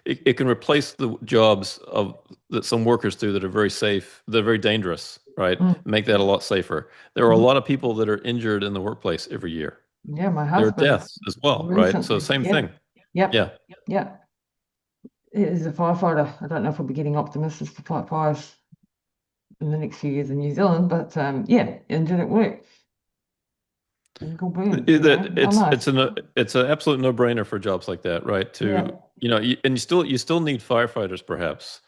Speaker 1: It can replace the jobs of that some workers do that are very safe, they're very dangerous, right?
Speaker 2: mm,
Speaker 1: Make that a lot safer. There are a
Speaker 2: mhm.
Speaker 1: lot of people that are injured in the workplace every year.
Speaker 2: Yeah, my
Speaker 1: There are
Speaker 2: husband
Speaker 1: deaths as well, right? So
Speaker 2: recently.
Speaker 1: same
Speaker 2: Yep,
Speaker 1: thing.
Speaker 2: yep,
Speaker 1: Yeah.
Speaker 2: yep. Is a firefighter. I don't know if we'll be getting Optimus to fight fires in the next few years in New Zealand, but yeah, injured at work. Single boom, how nice.
Speaker 1: It's an absolute no-brainer for jobs like that, right?
Speaker 2: Yeah.
Speaker 1: And you still need firefighters perhaps,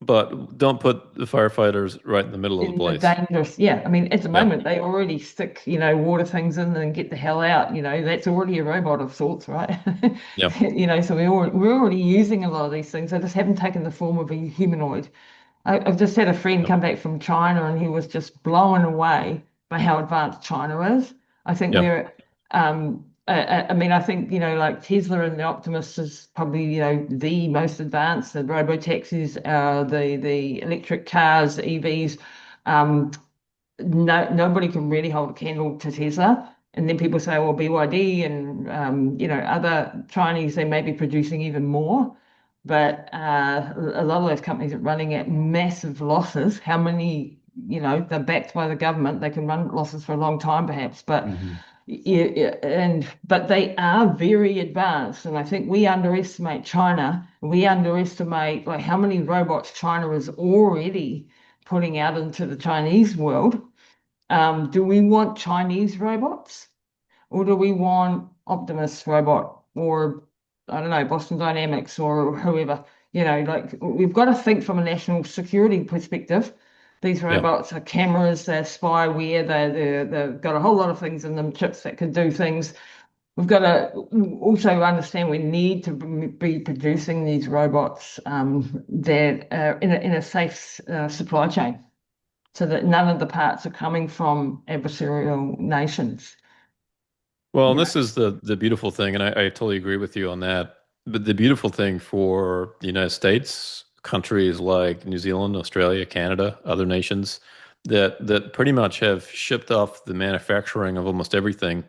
Speaker 1: but don't put the firefighters right in the middle of the
Speaker 2: In the
Speaker 1: place.
Speaker 2: dangerous, yeah. I mean, at the
Speaker 1: Yeah.
Speaker 2: moment, they already stick, water things in and get the hell out. That's already a robot of sorts, right?
Speaker 1: Yeah.
Speaker 2: So we're already using a lot of these things. They just haven't taken the form of a humanoid. I've just had a friend
Speaker 1: Yeah.
Speaker 2: come back from China and he was just blown away by how advanced China is. I think
Speaker 1: Yeah.
Speaker 2: I mean, I think, like Tesla and the Optimus is probably, the most advanced, the robo taxis, the electric cars, the EVs. Um, nobody can really hold a candle to Tesla. And then people say, well, BYD and other Chinese, they may be producing even more. But a lot of those companies are running at massive losses. How many, they're backed by the government, they can run losses for a long time, perhaps. But
Speaker 1: Mhm.
Speaker 2: yeah, yeah, but they are very advanced, and I think we underestimate China. We underestimate like how many robots China is already putting out into the Chinese world. Do we want Chinese robots or do we want Optimus robot or I don't know, Boston Dynamics or whoever? Like we've got to think from a national security perspective. These
Speaker 1: Yeah.
Speaker 2: robots are cameras, they're spyware, they've got a whole lot of things in them, chips that can do things. We've got to also understand we need to be producing these robots that are in a safe supply chain so that none of the parts are coming from adversarial nations.
Speaker 1: Well,
Speaker 2: You
Speaker 1: and
Speaker 2: know,
Speaker 1: this is the beautiful thing, and I totally agree with you on that. But the beautiful thing for the United States, countries like New Zealand, Australia, Canada, other nations that pretty much have shipped off the manufacturing of almost everything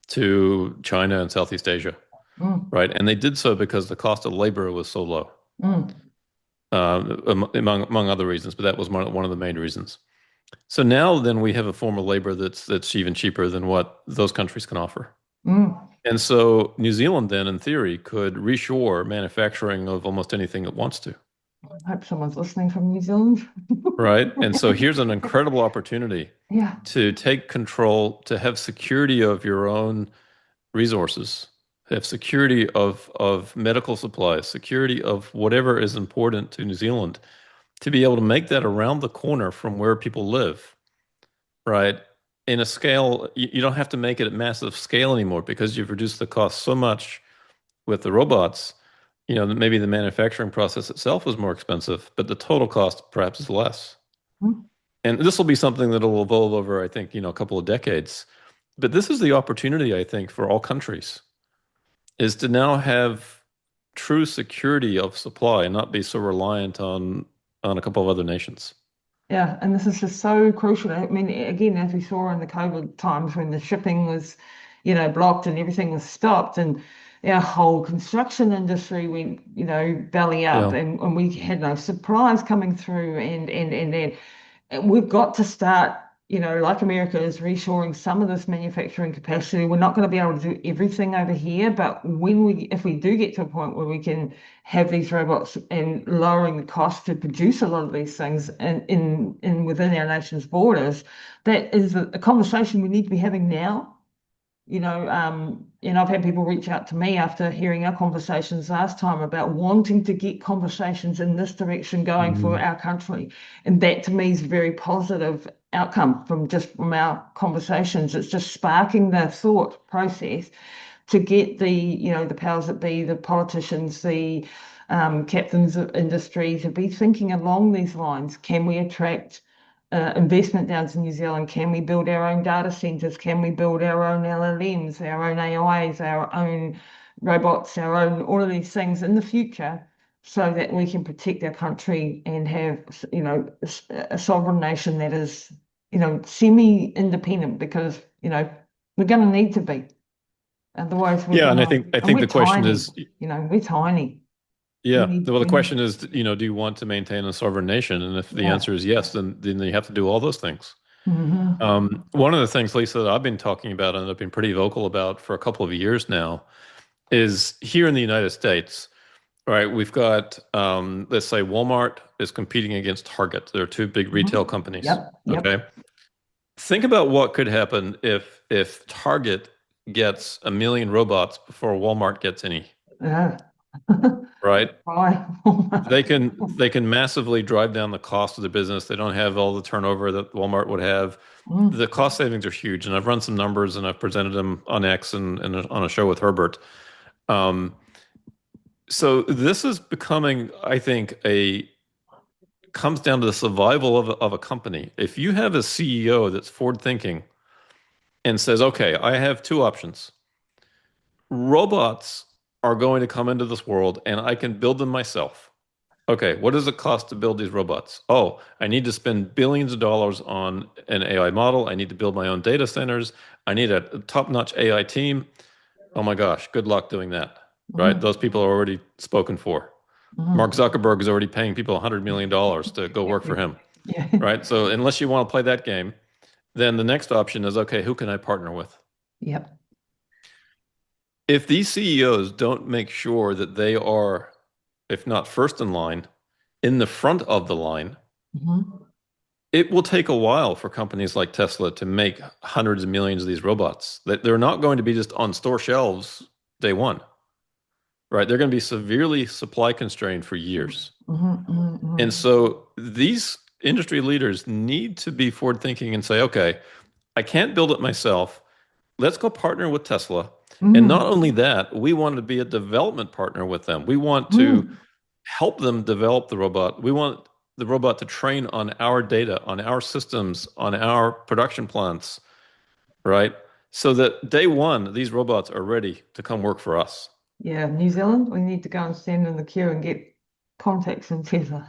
Speaker 1: to China and Southeast Asia,
Speaker 2: mm,
Speaker 1: right? And they did so because the cost of labor was so low,
Speaker 2: mm,
Speaker 1: among other reasons, but that was one of the main reasons. So now then we have a form of labor that's even cheaper than what those countries can offer.
Speaker 2: mm.
Speaker 1: And so New Zealand then, in theory, could reshore manufacturing of almost anything it wants to,
Speaker 2: I hope someone's listening from New Zealand.
Speaker 1: right? And so here's an incredible opportunity
Speaker 2: Yeah,
Speaker 1: to take control, to have security of your own resources, have security of medical supplies, security of whatever is important to New Zealand, to be able to make that around the corner from where people live, right? In a scale, you don't have to make it at massive scale anymore because you've reduced the cost so much with the robots. Maybe the manufacturing process itself is more expensive, but the total cost perhaps is less.
Speaker 2: mm,
Speaker 1: And this will be something that will evolve over, I think, a couple of decades. But this is the opportunity, I think, for all countries, is to now have true security of supply and not be so reliant on a couple of other nations.
Speaker 2: yeah. And this is just so crucial. I mean, again, as we saw in the COVID times when the shipping was, blocked and everything was stopped, and our whole construction industry went, belly up,
Speaker 1: Yeah.
Speaker 2: and we had no supplies coming through, and we've got to start, like America is reshoring some of this manufacturing capacity. We're not going to be able to do everything over here, but if we do get to a point where we can have these robots and lowering the cost to produce a lot of these things in within our nation's borders, that is a conversation we need to be having now. and I've had people reach out to me after hearing our conversations last time about wanting to get conversations in this direction going for
Speaker 1: Mhm.
Speaker 2: our country. And that to me is a very positive outcome from our conversations. It's just sparking the thought process to get the powers that be, the politicians, the captains of industry to be thinking along these lines. Can we attract investment down to New Zealand? Can we build our own data centers? Can we build our own LLMs, our own AIs, our own robots, our own all of these things in the future, so that we can protect our country and have, a sovereign nation that is, semi-independent, because, we're going to need to be. Otherwise,
Speaker 1: Yeah, and I
Speaker 2: and
Speaker 1: think
Speaker 2: we're
Speaker 1: the question
Speaker 2: tiny,
Speaker 1: is,
Speaker 2: we're tiny. We
Speaker 1: yeah,
Speaker 2: need,
Speaker 1: well, the
Speaker 2: we need,
Speaker 1: question is, do you want to maintain a sovereign nation? And if the
Speaker 2: yeah.
Speaker 1: answer is yes, then you have to do all those things.
Speaker 2: Hmm.
Speaker 1: One of the things, Lisa, that I've been talking about and I've been pretty vocal about for a couple of years now is here in the United States, right? We've got, let's say Walmart is competing against Target. They're two big retail
Speaker 2: Hmm.
Speaker 1: companies.
Speaker 2: Yep, yep.
Speaker 1: Okay. Think about what could happen if Target gets 1 million robots before Walmart gets any,
Speaker 2: Yeah.
Speaker 1: right?
Speaker 2: Bye.
Speaker 1: They can massively drive down the cost of the business. They don't have all the turnover that Walmart would have.
Speaker 2: Mm,
Speaker 1: The cost savings are huge, and I've run some numbers and I've presented them on X and on a show with Herbert. Um, so this is becoming, I think, a comes down to the survival of a company. If you have a CEO that's forward thinking and says, "Okay, I have two options. Robots are going to come into this world, and I can build them myself." Okay, what does it cost to build these robots? Oh, I need to spend billions of dollars on an AI model. I need to build my own data centers. I need a top-notch AI team. Oh my gosh, good luck doing that, right?
Speaker 2: mm,
Speaker 1: Those people are already spoken for. Mark
Speaker 2: mm.
Speaker 1: Zuckerberg is already paying people $100 million to go
Speaker 2: Yep,
Speaker 1: work for
Speaker 2: yep.
Speaker 1: him,
Speaker 2: Yeah.
Speaker 1: right? So unless you want to play that game, then the next option is, okay, who can I partner with?
Speaker 2: Yep.
Speaker 1: If these CEOs don't make sure that they are, if not first in line, in the front of the line,
Speaker 2: Hmm.
Speaker 1: it will take a while for companies like Tesla to make hundreds of millions of these robots. They're not going to be just on store shelves day one, right? They're going to be severely supply constrained for years.
Speaker 2: Hmm. Hmm.
Speaker 1: And
Speaker 2: Hmm.
Speaker 1: so these industry leaders need to be forward thinking and say, okay, I can't build it myself. Let's go partner with Tesla. And not
Speaker 2: Mm,
Speaker 1: only that, we want to be a development partner with them. We want to
Speaker 2: mm.
Speaker 1: help them develop the robot. We want the robot to train on our data, on our systems, on our production plants, right? So that day one, these robots are ready to come work for us.
Speaker 2: Yeah, New Zealand, we need to go and stand in the queue and get contacts in Tesla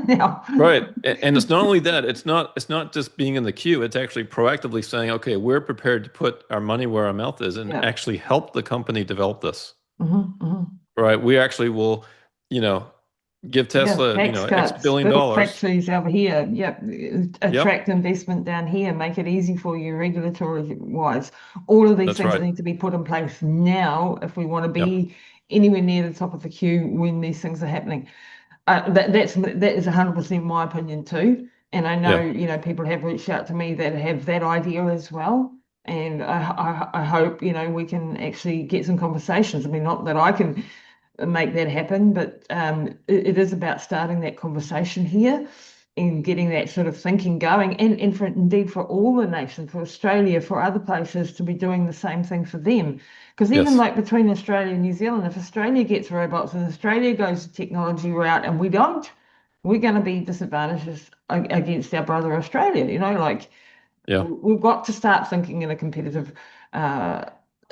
Speaker 2: now.
Speaker 1: Right. And it's not only that, it's not just being in the queue, it's actually proactively saying, okay, we're prepared to put our money where our mouth is and
Speaker 2: Yeah.
Speaker 1: actually help the company develop this.
Speaker 2: Hmm. Hmm.
Speaker 1: Right. We actually will, you know, give
Speaker 2: Yeah,
Speaker 1: Tesla,
Speaker 2: tax
Speaker 1: X
Speaker 2: cuts,
Speaker 1: billion
Speaker 2: build
Speaker 1: dollars.
Speaker 2: factories over here. Yep,
Speaker 1: Yep,
Speaker 2: attract investment down here, make it easy for you regulatory wise. All of these
Speaker 1: that's
Speaker 2: things
Speaker 1: right.
Speaker 2: need to be put in place now if we want to
Speaker 1: Yep.
Speaker 2: be anywhere near the top of the queue when these things are happening. That is 100% my opinion too. And I know,
Speaker 1: Yeah.
Speaker 2: people have reached out to me that have that idea as well. And I hope, we can actually get some conversations. I mean, not that I can make that happen. But it is about starting that conversation here and getting that sort of thinking going, and for indeed for all the nations, for Australia, for other places to be doing the same thing for them. Because even
Speaker 1: Yes.
Speaker 2: like between Australia and New Zealand, if Australia gets robots and Australia goes the technology route and we don't, we're going to be disadvantaged against our brother Australia. Like
Speaker 1: Yeah.
Speaker 2: we've got to start thinking in a competitive uh,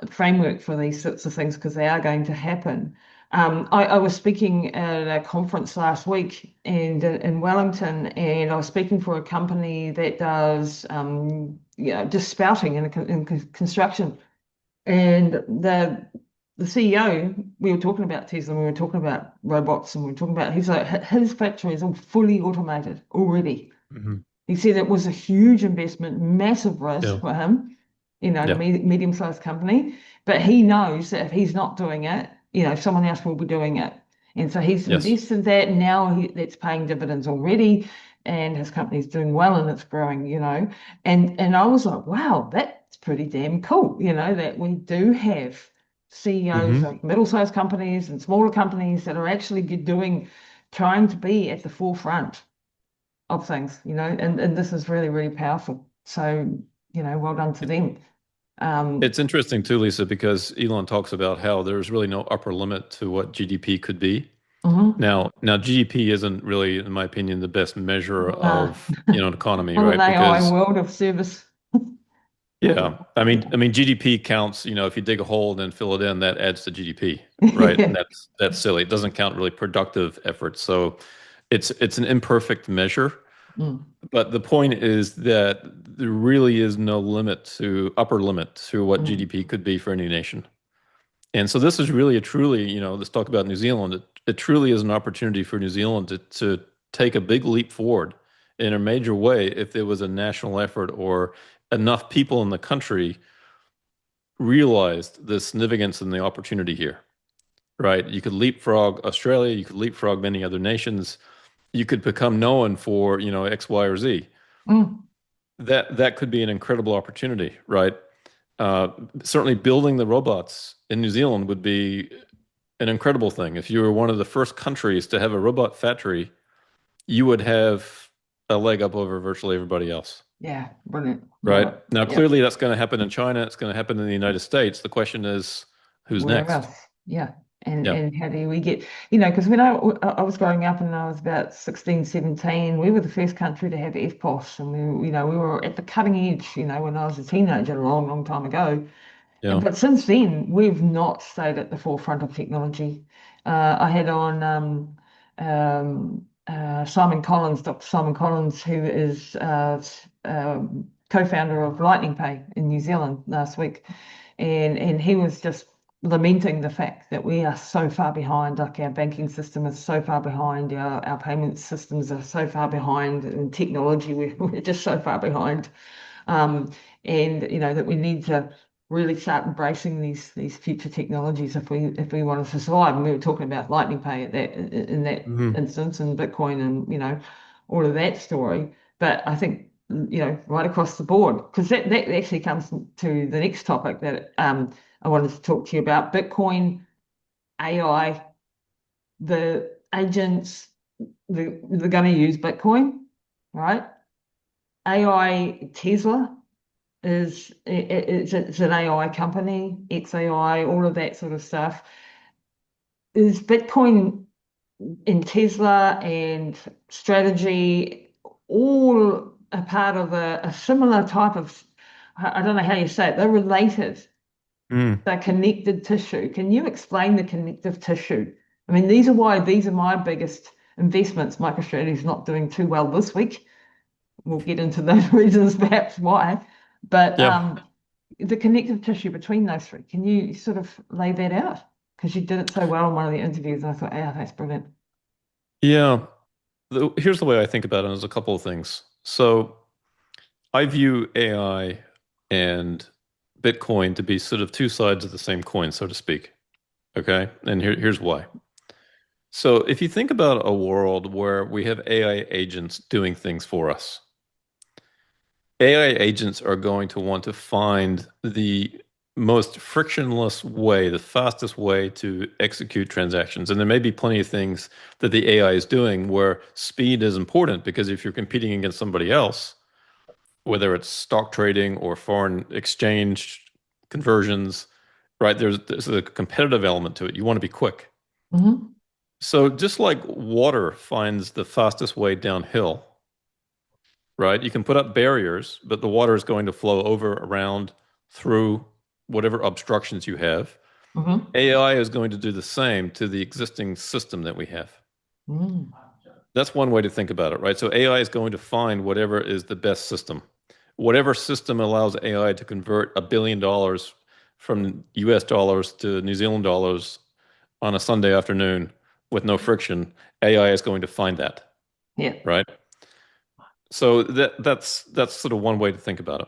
Speaker 2: framework for these sorts of things, because they are going to happen. I was speaking at a conference last week and in Wellington, and I was speaking for a company that does just spouting in construction. And the CEO, we were talking about Tesla, and we were talking about robots, and we were talking about, he's like, his factory is all fully automated already.
Speaker 1: Hmm.
Speaker 2: He said it was a huge investment, massive risk
Speaker 1: Yeah.
Speaker 2: for him, in a
Speaker 1: Yeah.
Speaker 2: medium-sized company. But he knows that if he's not doing it, someone else will be doing it. And so he's
Speaker 1: Yes.
Speaker 2: invested that, and now that's paying dividends already, and his company's doing well and it's growing. And I was like, wow, that's pretty damn cool, that we do have CEOs
Speaker 1: Hmm.
Speaker 2: of middle-sized companies and smaller companies that are actually trying to be at the forefront of things, and this is really, really powerful. So, well done to them. Um,
Speaker 1: It's interesting too, Lisa, because Elon talks about how there's really no upper limit to what GDP could be.
Speaker 2: mhm.
Speaker 1: Now GDP isn't really, in my opinion, the best measure
Speaker 2: Nah,
Speaker 1: of, an economy,
Speaker 2: not an
Speaker 1: right?
Speaker 2: AI
Speaker 1: Because
Speaker 2: world of service.
Speaker 1: yeah, I mean GDP counts, if you dig a hole and then fill it in, that adds to GDP, right? And
Speaker 2: Yeah.
Speaker 1: that's silly. It doesn't count really productive efforts. So it's an imperfect measure.
Speaker 2: Mm,
Speaker 1: But the point is that there really is no upper limit to what
Speaker 2: mm,
Speaker 1: GDP could be for any nation. And so this is really a truly, let's talk about New Zealand. It truly is an opportunity for New Zealand to take a big leap forward in a major way if there was a national effort or enough people in the country realized the significance and the opportunity here, right? You could leapfrog Australia, you could leapfrog many other nations, you could become known for, X, Y, or Z.
Speaker 2: mm.
Speaker 1: That could be an incredible opportunity, right? Uh, Certainly building the robots in New Zealand would be an incredible thing. If you were one of the first countries to have a robot factory, you would have a leg up over virtually everybody else,
Speaker 2: Yeah, brilliant. Love
Speaker 1: right?
Speaker 2: it.
Speaker 1: Now,
Speaker 2: Yep.
Speaker 1: clearly that's going to happen in China. It's going to happen in the United States. The question is, who's
Speaker 2: Where
Speaker 1: next?
Speaker 2: else? Yeah. And
Speaker 1: Yeah.
Speaker 2: and how do we get, because when I was growing up and I was about 16, 17, we were the first country to have FPOS, and we were at the cutting edge, when I was a teenager a long, long time ago.
Speaker 1: Yeah.
Speaker 2: But since then, we've not stayed at the forefront of technology. I had on Simon Collins, Dr. Simon Collins, who is co-founder of Lightning Pay in New Zealand last week, and he was just lamenting the fact that we are so far behind. Like our banking system is so far behind, our payment systems are so far behind, in technology we're just so far behind. um, and that we need to really start embracing these future technologies if we want to survive. And we were talking about Lightning Pay in that
Speaker 1: Hmm.
Speaker 2: instance, and Bitcoin, and all of that story. But I think right across the board, because that actually comes to the next topic that I wanted to talk to you about: Bitcoin, AI, the agents, they're going to use Bitcoin, right? AI, Tesla it's an AI company, XAI, all of that sort of stuff. Is Bitcoin and Tesla and strategy all a part of a similar type of, I don't know how you say it, they're related,
Speaker 1: Mm.
Speaker 2: they're connected tissue. Can you explain the connective tissue? I mean, these are my biggest investments. MicroStrategy is not doing too well this week. We'll get into those reasons, perhaps why. But
Speaker 1: Yeah.
Speaker 2: the connective tissue between those three. Can you sort of lay that out? Because you did it so well in one of the interviews, and I thought, yeah, that's brilliant.
Speaker 1: Yeah. Here's the way I think about it. There's a couple of things. So I view AI and Bitcoin to be sort of two sides of the same coin, so to speak. Okay. And here's why. So if you think about a world where we have AI agents doing things for us, AI agents are going to want to find the most frictionless way, the fastest way to execute transactions. And there may be plenty of things that the AI is doing where speed is important because if you're competing against somebody else, whether it's stock trading or foreign exchange conversions, right? There's a competitive element to it. You want to be quick.
Speaker 2: Hmm.
Speaker 1: So just like water finds the fastest way downhill, right? You can put up barriers, but the water is going to flow over, around, through whatever obstructions you have.
Speaker 2: Hmm.
Speaker 1: AI is going to do the same to the existing system that we have.
Speaker 2: Mm.
Speaker 1: That's one way to think about it, right? So AI is going to find whatever is the best system. Whatever system allows AI to convert $1 billion from US dollars to New Zealand dollars on a Sunday afternoon with no friction, AI is going to find that,
Speaker 2: Yeah.
Speaker 1: right? So that's sort of one way to think about it.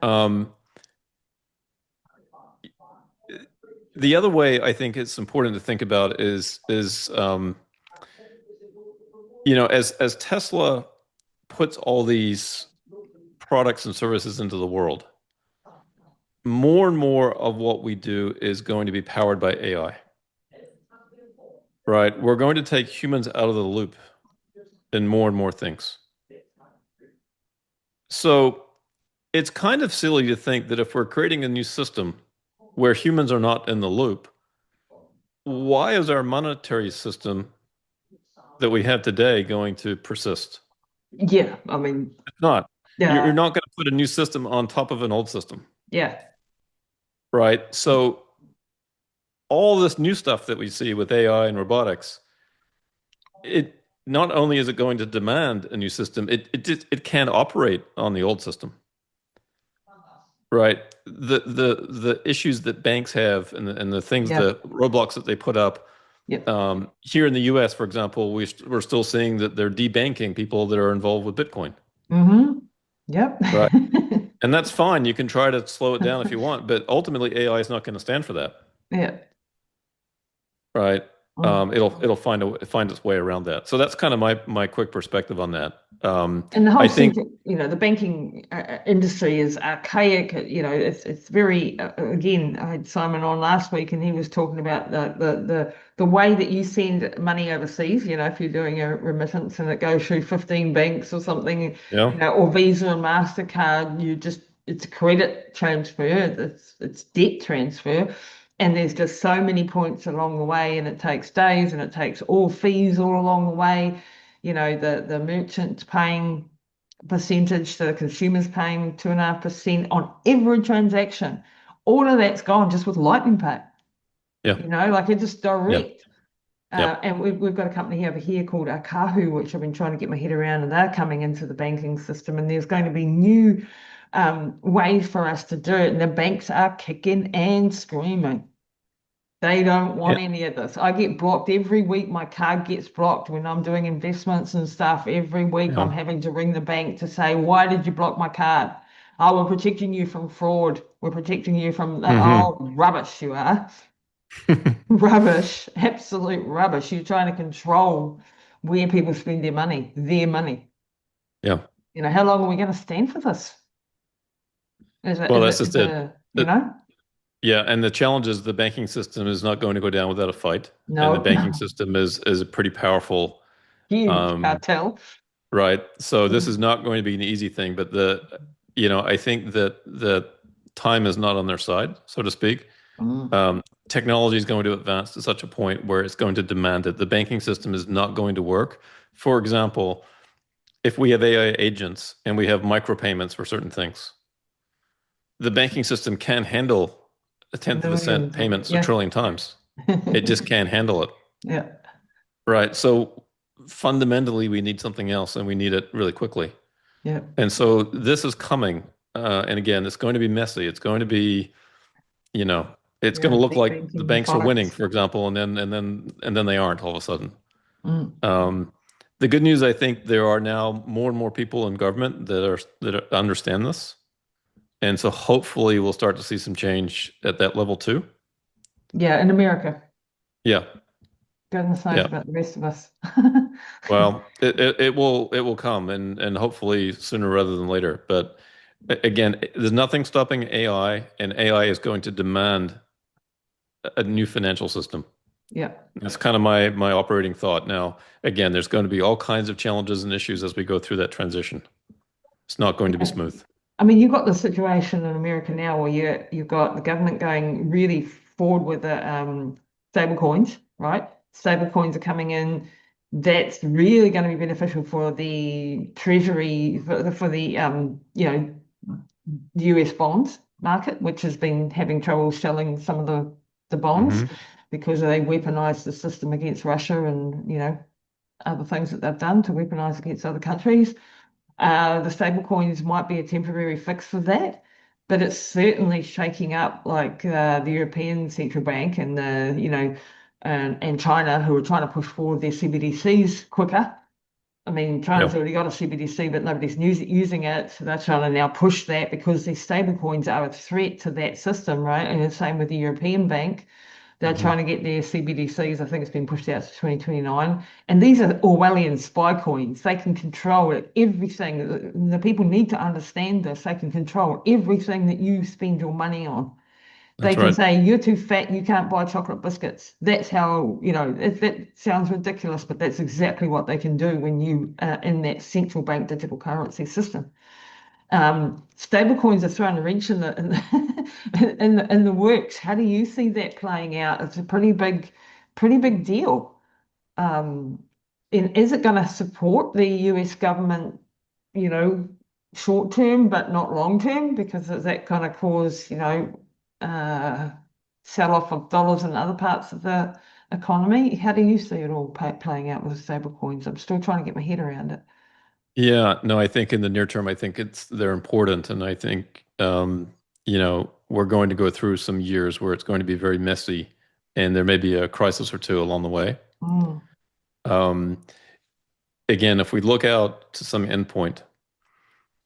Speaker 1: Um, the other way I think it's important to think about is as Tesla puts all these products and services into the world, more and more of what we do is going to be powered by AI, right? We're going to take humans out of the loop in more and more things. So it's kind of silly to think that if we're creating a new system where humans are not in the loop, why is our monetary system that we have today going to persist?
Speaker 2: Yeah, I mean,
Speaker 1: It's not. You're
Speaker 2: yeah,
Speaker 1: not going to put a new system on top of an old system,
Speaker 2: yeah,
Speaker 1: right? So all this new stuff that we see with AI and robotics, it not only is it going to demand a new system, it can't operate on the old system, right? The issues that banks have and the things,
Speaker 2: yeah,
Speaker 1: the roadblocks that they put up.
Speaker 2: yeah.
Speaker 1: Here in the US, for example, we're still seeing that they're debanking people that are involved with Bitcoin,
Speaker 2: Mm-hmm. Yep.
Speaker 1: right? And that's fine. You can try to slow it down if you want, but ultimately AI is not going to stand for that,
Speaker 2: Yeah.
Speaker 1: right?
Speaker 2: Mm.
Speaker 1: It'll find its way around that. So that's kind of my quick perspective on that.
Speaker 2: And the
Speaker 1: I
Speaker 2: whole
Speaker 1: think,
Speaker 2: central, the banking industry is archaic. It's very again. I had Simon on last week, and he was talking about the way that you send money overseas. If you're doing a remittance and it goes through 15 banks or something,
Speaker 1: yeah,
Speaker 2: or Visa and Mastercard, it's a credit transfer. It's debt transfer. And there's just so many points along the way, and it takes days, and it takes all fees all along the way. The merchant's paying percentage, the consumer's paying 2.5% on every transaction. All of that's gone just with Lightning Pay.
Speaker 1: yeah,
Speaker 2: Like it's just
Speaker 1: yeah,
Speaker 2: direct.
Speaker 1: yeah,
Speaker 2: And we've got a company over here called Akahu, which I've been trying to get my head around, and they're coming into the banking system, and there's going to be new ways for us to do it. And the banks are kicking and screaming. They don't
Speaker 1: yeah.
Speaker 2: want any of this. I get blocked every week. My card gets blocked when I'm doing investments and stuff. Every week I'm
Speaker 1: Yeah.
Speaker 2: having to ring the bank to say, why did you block my card? Oh, we're protecting you from fraud. We're protecting you from that.
Speaker 1: Hmm.
Speaker 2: Oh, rubbish, you are. Rubbish. Absolute rubbish. You're trying to control where people spend their money, their money.
Speaker 1: Yeah.
Speaker 2: How long are we going to stand for this?
Speaker 1: Well, that's just
Speaker 2: Is it
Speaker 1: it.
Speaker 2: a,
Speaker 1: It- Yeah, and the challenge is the banking system is not going to go down without a fight, and the
Speaker 2: no,
Speaker 1: banking system is a pretty powerful,
Speaker 2: huge
Speaker 1: um,
Speaker 2: cartel.
Speaker 1: right? So this is
Speaker 2: Mm.
Speaker 1: not going to be an easy thing, but I think that the time is not on their side, so to speak.
Speaker 2: Mm.
Speaker 1: Um, Technology is going to advance to such a point where it's going to demand it. The banking system is not going to work. For example, if we have AI agents and we have micropayments for certain things, the banking system can handle a tenth of a cent
Speaker 2: Millions of it.
Speaker 1: payments a
Speaker 2: Yeah.
Speaker 1: trillion times. It just can't handle it.
Speaker 2: Yeah.
Speaker 1: Right. So fundamentally, we need something else and we need it really quickly.
Speaker 2: Yeah.
Speaker 1: And so this is coming. And again, it's going to be messy. It's going to be, you know, it's going
Speaker 2: Yeah.
Speaker 1: to look
Speaker 2: Deep
Speaker 1: like the
Speaker 2: banking
Speaker 1: banks are winning,
Speaker 2: products.
Speaker 1: for example, and then they aren't all of a sudden.
Speaker 2: Mm.
Speaker 1: Um, the good news, I think there are now more and more people in government understand this. And so hopefully we'll start to see some change at that level too.
Speaker 2: Yeah. In America.
Speaker 1: Yeah.
Speaker 2: Goodness knows
Speaker 1: Yeah.
Speaker 2: about the rest of us.
Speaker 1: Well, it will come and hopefully sooner rather than later. But again, there's nothing stopping AI, and AI is going to demand a new financial system.
Speaker 2: Yeah.
Speaker 1: That's kind of my operating thought. Now, again, there's going to be all kinds of challenges and issues as we go through that transition. It's not going to be
Speaker 2: Yeah.
Speaker 1: smooth.
Speaker 2: I mean, you've got the situation in America now where you've got the government going really forward with the stable coins, right? Stable coins are coming in. That's really going to be beneficial for the Treasury, for the US bonds market, which has been having trouble selling some of the bonds
Speaker 1: Hmm.
Speaker 2: because they weaponized the system against Russia and other things that they've done to weaponize against other countries. The stable coins might be a temporary fix for that, but it's certainly shaking up like the European Central Bank and and China, who are trying to push forward their CBDCs quicker. I mean, China's
Speaker 1: Yeah.
Speaker 2: already got a CBDC, but nobody's using it. So they're trying to now push that because these stable coins are a threat to that system, right? And the same with the European Bank. They're
Speaker 1: Hmm.
Speaker 2: trying to get their CBDCs. I think it's been pushed out to 2029. And these are Orwellian spy coins. They can control everything. The people need to understand this. They can control everything that you spend your money on. They
Speaker 1: That's
Speaker 2: can
Speaker 1: right.
Speaker 2: say, you're too fat, you can't buy chocolate biscuits. That's how, that sounds ridiculous, but that's exactly what they can do when you are in that central bank digital currency system. Stable coins are throwing a wrench in the works. How do you see that playing out? It's a pretty big deal. Um, and is it going to support the US government, you know, short term but not long term? Because is that going to cause, uh, sell off of dollars in other parts of the economy? How do you see it all playing out with stable coins? I'm still trying to get my head around it.
Speaker 1: Yeah, no, I think in the near term, I think they're important, and I think we're going to go through some years where it's going to be very messy, and there may be a crisis or two along the way.
Speaker 2: Mm,
Speaker 1: Um, Again, if we look out to some endpoint,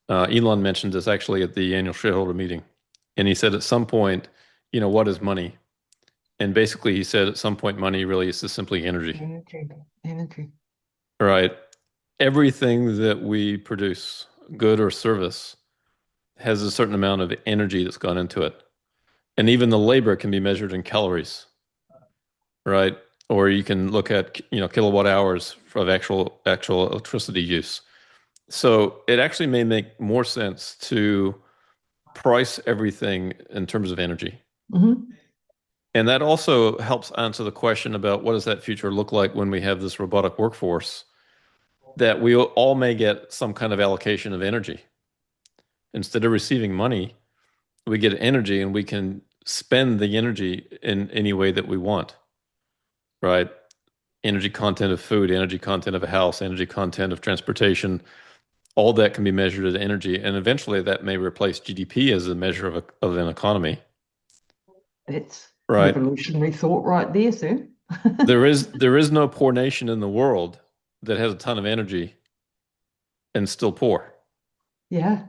Speaker 1: Elon mentioned this actually at the annual shareholder meeting, and he said at some point, what is money? And basically, he said at some point, money really is just simply energy,
Speaker 2: energy, energy.
Speaker 1: right? Everything that we produce, good or service, has a certain amount of energy that's gone into it. And even the labor can be measured in calories, right? Or you can look at, kilowatt hours of actual electricity use. So it actually may make more sense to price everything in terms of energy.
Speaker 2: Hmm.
Speaker 1: And that also helps answer the question about what does that future look like when we have this robotic workforce, that we all may get some kind of allocation of energy. Instead of receiving money, we get energy and we can spend the energy in any way that we want, right? Energy content of food, energy content of a house, energy content of transportation, all that can be measured as energy. And eventually that may replace GDP as a measure of an economy,
Speaker 2: That's
Speaker 1: right?
Speaker 2: revolutionary thought right there, sir.
Speaker 1: There is no poor nation in the world that has a ton of energy and still poor,
Speaker 2: Yeah,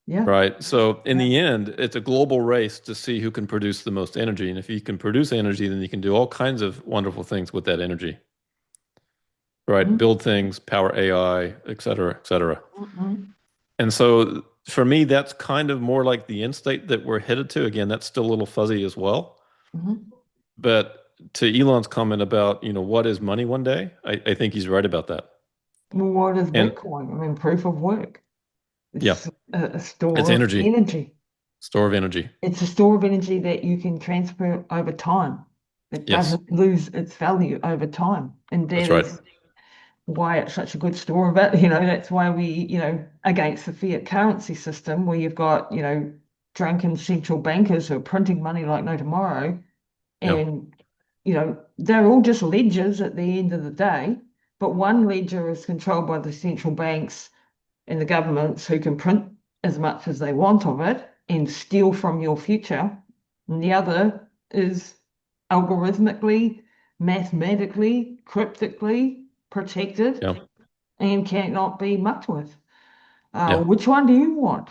Speaker 2: yeah,
Speaker 1: right? So in
Speaker 2: yeah.
Speaker 1: the end, it's a global race to see who can produce the most energy. And if you can produce energy, then you can do all kinds of wonderful things with that energy, right?
Speaker 2: Mm,
Speaker 1: Build things, power AI, et cetera, et cetera.
Speaker 2: mm, mm,
Speaker 1: And so for me, that's kind of more like the end state that we're headed to. Again, that's still a little fuzzy as well.
Speaker 2: mhm.
Speaker 1: But to Elon's comment about, what is money one day, I think he's right about that.
Speaker 2: Well, what is
Speaker 1: And
Speaker 2: Bitcoin? I mean, proof of work.
Speaker 1: yeah,
Speaker 2: It's a store
Speaker 1: it's
Speaker 2: of
Speaker 1: energy,
Speaker 2: energy.
Speaker 1: store of energy.
Speaker 2: It's a store of energy that you can transfer over time. It
Speaker 1: Yes,
Speaker 2: doesn't lose its value over time. And that
Speaker 1: that's right.
Speaker 2: is why it's such a good store of it. That's why we, against the fiat currency system where you've got, drunken central bankers who are printing money like no tomorrow.
Speaker 1: Yeah,
Speaker 2: And, they're all just ledgers at the end of the day. But one ledger is controlled by the central banks and the governments who can print as much as they want of it and steal from your future. And the other is algorithmically, mathematically, cryptically protected
Speaker 1: yeah,
Speaker 2: and cannot be mucked with.
Speaker 1: yeah,
Speaker 2: Which one do you want?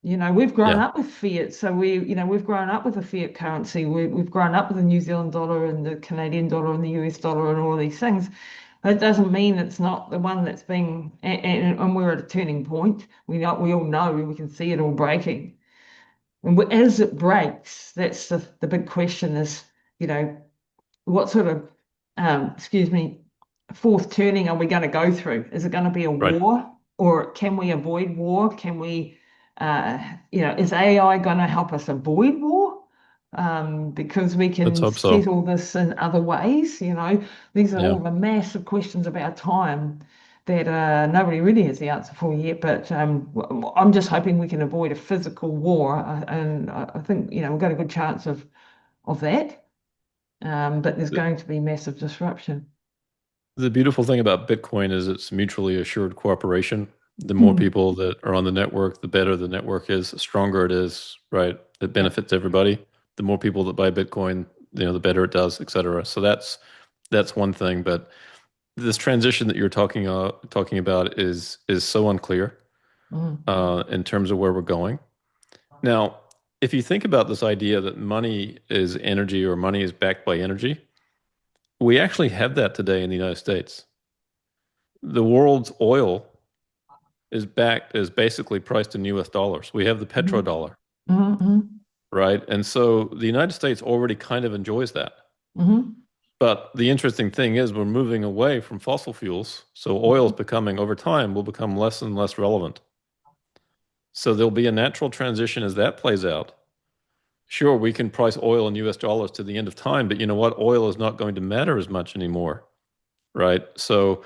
Speaker 2: We've grown
Speaker 1: yeah.
Speaker 2: up with fiat, so we've grown up with a fiat currency. We've grown up with the New Zealand dollar and the Canadian dollar and the US dollar and all these things. That doesn't mean it's not the one that's being, and we're at a turning point. We all know, we can see it all breaking. And as it breaks, that's the big question is, you know, what sort of, excuse me, fourth turning are we going to go through? Is it going to be a
Speaker 1: Right.
Speaker 2: war, or can we avoid war? Is AI going to help us avoid war? Because we
Speaker 1: Let's
Speaker 2: can
Speaker 1: hope so.
Speaker 2: settle this in other ways. These are
Speaker 1: Yeah.
Speaker 2: all the massive questions of our time that nobody really has the answer for yet. But I'm just hoping we can avoid a physical war, and I think we've got a good chance of that. But there's
Speaker 1: The,
Speaker 2: going to be massive disruption.
Speaker 1: the beautiful thing about Bitcoin is it's mutually assured cooperation. The more
Speaker 2: Mm,
Speaker 1: people that are on the network, the better the network is, the stronger it is, right? It
Speaker 2: yeah.
Speaker 1: benefits everybody. The more people that buy Bitcoin, the better it does, et cetera. So that's one thing. But this transition that you're talking about is so unclear
Speaker 2: Mm,
Speaker 1: in terms of where we're going. Now, if you think about this idea that money is energy or money is backed by energy, we actually have that today in the United States. The world's oil is basically priced in US dollars. We have the
Speaker 2: Mhm.
Speaker 1: petrodollar,
Speaker 2: Mhm.
Speaker 1: right? And so the United States already kind of enjoys that.
Speaker 2: Mhm.
Speaker 1: But the interesting thing is we're moving away from fossil fuels. So oil is
Speaker 2: Mhm.
Speaker 1: becoming, over time, will become less and less relevant. So there'll be a natural transition as that plays out. Sure, we can price oil in US dollars to the end of time, but you know what? Oil is not going to matter as much anymore, right? So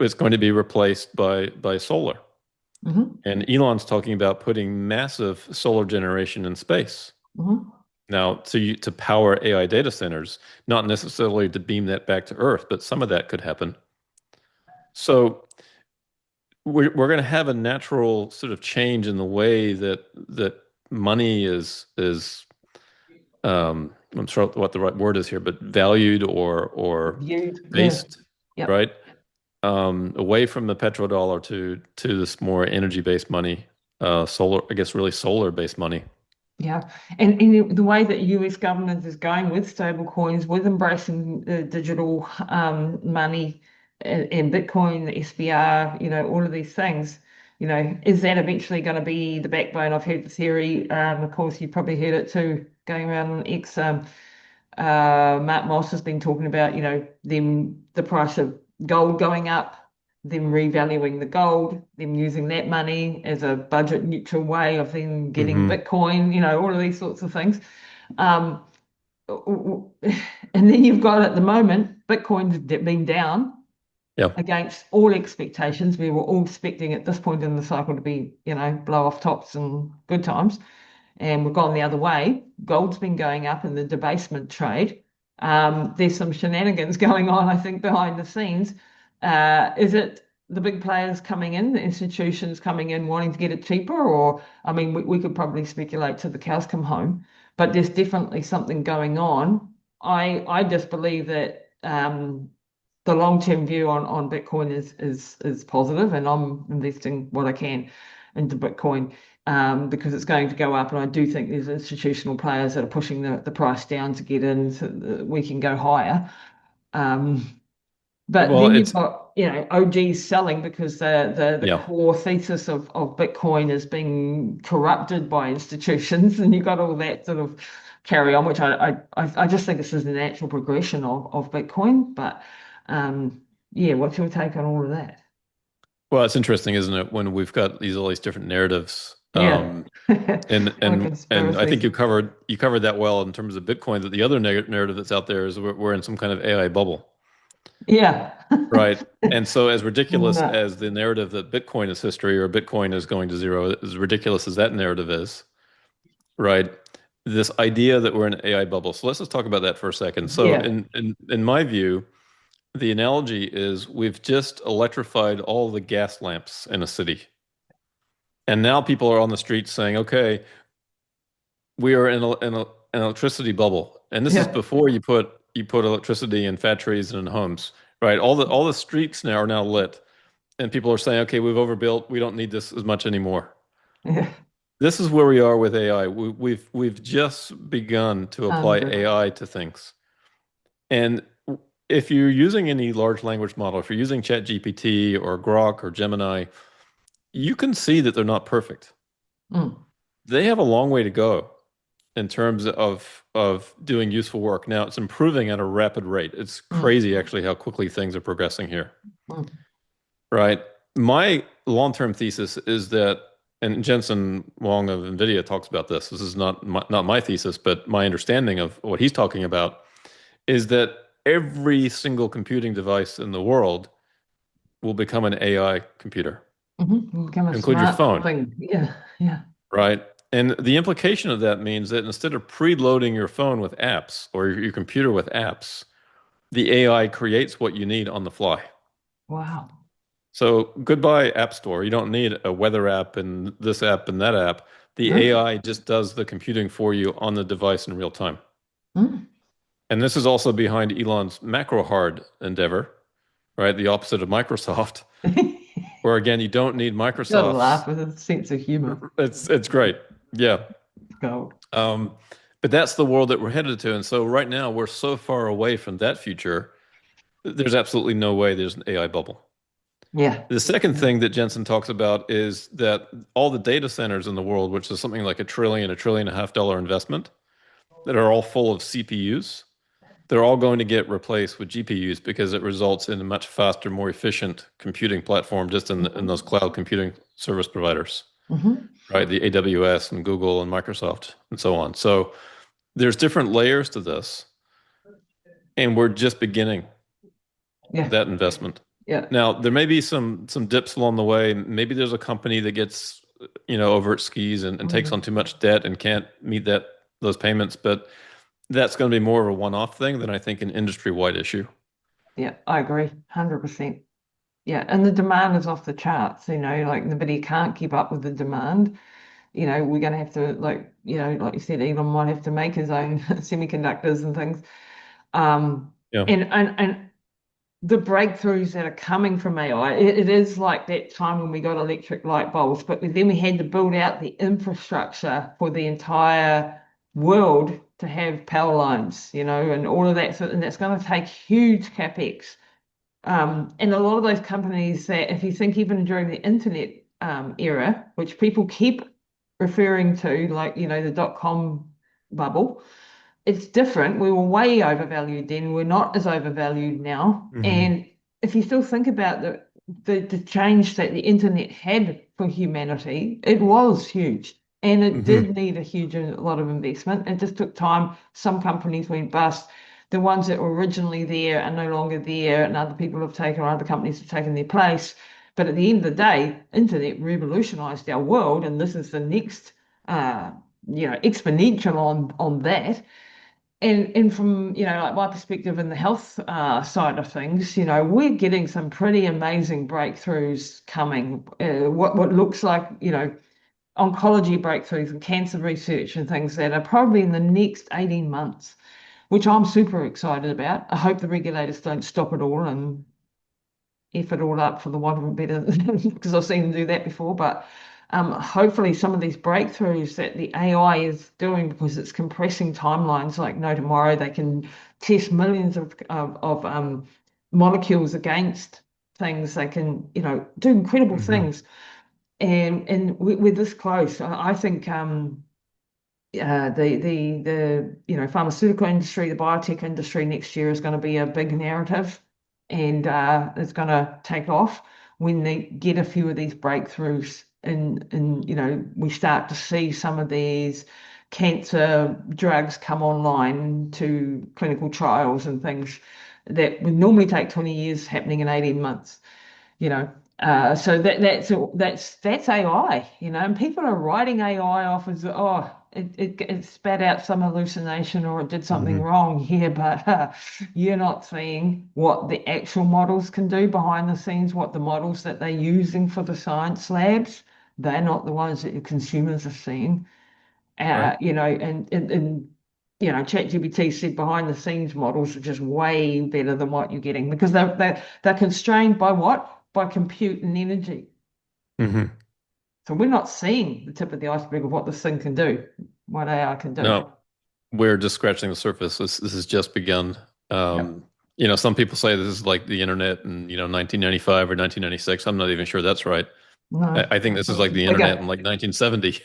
Speaker 1: it's going to be replaced by solar.
Speaker 2: Mhm.
Speaker 1: And Elon's talking about putting massive solar generation in space.
Speaker 2: Mhm.
Speaker 1: Now, to power AI data centers, not necessarily to beam that back to Earth, but some of that could happen. So we're going to have a natural sort of change in the way that money is I'm sure what the right word is here, but valued or
Speaker 2: Viewed. Yeah.
Speaker 1: based,
Speaker 2: Yep.
Speaker 1: right? Away from the petrodollar to this more energy-based money, solar, I guess really solar-based money.
Speaker 2: Yeah, and the way that US government is going with stable coins, with embracing digital money and Bitcoin, the SBR, all of these things, is that eventually going to be the backbone? I've heard the theory. Of course, you probably heard it too, going around on X. Mark Moss has been talking about, the price of gold going up, them revaluing the gold, them using that money as a budget neutral way of then getting
Speaker 1: Hmm.
Speaker 2: Bitcoin, all of these sorts of things. Um, and then you've got at the moment, Bitcoin's been down
Speaker 1: Yeah.
Speaker 2: against all expectations. We were all expecting at this point in the cycle to be, blow off tops and good times, and we've gone the other way. Gold's been going up in the debasement trade. There's some shenanigans going on, I think, behind the scenes. Is it the big players coming in, the institutions coming in wanting to get it cheaper? Or, I mean, we could probably speculate till the cows come home, but there's definitely something going on. I just believe that the long-term view on Bitcoin is positive, and I'm investing what I can into Bitcoin because it's going to go up. And I do think there's institutional players that are pushing the price down to get in so that we can go higher. Um, but
Speaker 1: Well,
Speaker 2: then you've
Speaker 1: it's
Speaker 2: got, OGs selling because the
Speaker 1: yeah.
Speaker 2: core thesis of Bitcoin is being corrupted by institutions, and you've got all that sort of carry on, which I just think this is the natural progression of Bitcoin. But yeah, what's your take on all of that?
Speaker 1: Well, it's interesting, isn't it, when we've got all these different narratives.
Speaker 2: Yeah.
Speaker 1: And
Speaker 2: All the
Speaker 1: and I think
Speaker 2: conspiracies.
Speaker 1: you covered that well in terms of Bitcoin. That the other narrative that's out there is we're in some kind of AI bubble,
Speaker 2: Yeah.
Speaker 1: right? And so, as ridiculous
Speaker 2: No.
Speaker 1: as the narrative that Bitcoin is history or Bitcoin is going to zero, as ridiculous as that narrative is, right? This idea that we're in an AI bubble. So let's just talk about that for a second. So,
Speaker 2: Yeah.
Speaker 1: in my view, the analogy is we've just electrified all the gas lamps in a city, and now people are on the streets saying, "Okay, we are an electricity bubble," and this is
Speaker 2: Yeah.
Speaker 1: before you put electricity in factories and in homes, right? All the streets now are now lit, and people are saying, "Okay, we've overbuilt. We don't need this as much anymore."
Speaker 2: Yeah.
Speaker 1: This is where we are with AI. We've just begun to apply
Speaker 2: Under.
Speaker 1: AI to things, and if you're using any large language model, if you're using ChatGPT or Grok or Gemini, you can see that they're not perfect.
Speaker 2: Mm.
Speaker 1: They have a long way to go in terms of doing useful work. Now it's improving at a rapid rate. It's
Speaker 2: Mm.
Speaker 1: crazy actually how quickly things are progressing here,
Speaker 2: Mm.
Speaker 1: right? My long-term thesis is that, and Jensen Huang of NVIDIA talks about this. This is not my thesis, but my understanding of what he's talking about is that every single computing device in the world will become an AI computer,
Speaker 2: Become a
Speaker 1: include your
Speaker 2: smart
Speaker 1: phone,
Speaker 2: thing. Yeah. Yeah.
Speaker 1: right? And the implication of that means that instead of preloading your phone with apps or your computer with apps, the AI creates what you need on the fly.
Speaker 2: Wow.
Speaker 1: So goodbye App Store. You don't need a weather app and this app and that app. The
Speaker 2: Mm.
Speaker 1: AI just does the computing for you on the device in real time.
Speaker 2: Mm.
Speaker 1: And this is also behind Elon's macro hard endeavor, right? The opposite of Microsoft, where again, you don't need
Speaker 2: Gotta
Speaker 1: Microsoft's.
Speaker 2: laugh with a sense of humor.
Speaker 1: It's great. Yeah.
Speaker 2: Gold.
Speaker 1: Um, but that's the world that we're headed to. And so right now we're so far away from that future. There's absolutely no way there's an AI bubble.
Speaker 2: Yeah.
Speaker 1: The second thing that Jensen talks about is that all the data centers in the world, which is something like a trillion and a half dollar investment, that are all full of CPUs, they're all going to get replaced with GPUs because it results in a much faster, more efficient computing platform just in
Speaker 2: Hmm.
Speaker 1: those cloud computing service providers,
Speaker 2: Hmm.
Speaker 1: right? The AWS and Google and Microsoft and so on. So there's different layers to this, and we're just beginning
Speaker 2: Yeah.
Speaker 1: that investment.
Speaker 2: Yeah.
Speaker 1: Now, there may be some dips along the way. Maybe there's a company that gets, over its skis and takes on
Speaker 2: Mhm.
Speaker 1: too much debt and can't meet those payments, but that's going to be more of a one-off thing than I think an industry-wide issue.
Speaker 2: Yeah, I agree, 100%. Yeah, and the demand is off the charts, like nobody can't keep up with the demand. We're going to have to, like you said, Elon might have to make his own semiconductors and things. Um,
Speaker 1: Yeah.
Speaker 2: and the breakthroughs that are coming from AI, it is like that time when we got electric light bulbs, but then we had to build out the infrastructure for the entire world to have power lines, and all of that. So, and that's going to take huge capex. And a lot of those companies that, if you think even during the internet era, which people keep referring to, like, the dot-com bubble, it's different. We were way overvalued then. We're not as overvalued now.
Speaker 1: Hmm.
Speaker 2: And if you still think about the change that the internet had for humanity, it was huge. And it
Speaker 1: Hmm.
Speaker 2: did need a lot of investment. It just took time. Some companies went bust. The ones that were originally there are no longer there, and other people have taken, or other companies have taken their place. But at the end of the day, internet revolutionized our world, and this is the next exponential on that. And from, like my perspective in the health side of things, we're getting some pretty amazing breakthroughs coming. What looks like, oncology breakthroughs and cancer research and things that are probably in the next 18 months, which I'm super excited about. I hope the regulators don't stop it all and F it all up, for the want of a better, because I've seen them do that before. But hopefully, some of these breakthroughs that the AI is doing, because it's compressing timelines like no tomorrow, they can test millions of molecules against things. They can, do incredible
Speaker 1: Hmm.
Speaker 2: things. And we're this close. I think the pharmaceutical industry, the biotech industry next year is going to be a big narrative, and it's going to take off when they get a few of these breakthroughs, and we start to see some of these cancer drugs come online to clinical trials and things that would normally take 20 years happening in 18 months you know. So that's AI, and people are writing AI off as, oh, it spat out some hallucination or it did something
Speaker 1: Hmm.
Speaker 2: wrong here, but you're not seeing what the actual models can do behind the scenes, what the models that they're using for the science labs, they're not the ones that your consumers are seeing.
Speaker 1: Right.
Speaker 2: ChatGPT said behind the scenes models are just way better than what you're getting, because they're constrained by what? By compute and energy.
Speaker 1: Hmm.
Speaker 2: So we're not seeing the tip of the iceberg of what this thing can do, what AI can do.
Speaker 1: No, we're just scratching the surface. This has just begun.
Speaker 2: Yep.
Speaker 1: Um, some people say this is like the internet in, 1995 or 1996. I'm not even sure that's right.
Speaker 2: No,
Speaker 1: I think this is like the internet in
Speaker 2: bigger.
Speaker 1: like 1970.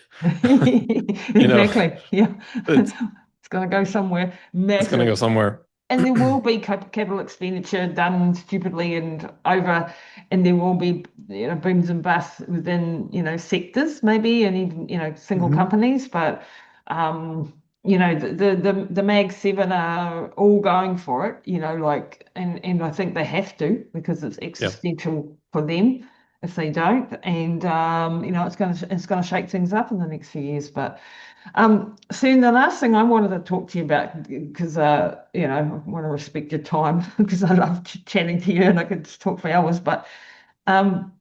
Speaker 1: You know,
Speaker 2: Exactly. Yeah.
Speaker 1: it's
Speaker 2: It's going to go somewhere
Speaker 1: it's going to go
Speaker 2: massive.
Speaker 1: somewhere.
Speaker 2: And there will be capital expenditure done stupidly and over, and there will be, booms and busts within, sectors maybe, and even, single
Speaker 1: Hmm.
Speaker 2: companies. But the Mag 7 are all going for it, and I think they have to, because it's
Speaker 1: Yeah.
Speaker 2: existential for them if they don't. And it's gonna shake things up in the next few years. But Soon, the last thing I wanted to talk to you about, because I want to respect your time, because I love chatting to you and I could just talk for hours. But um,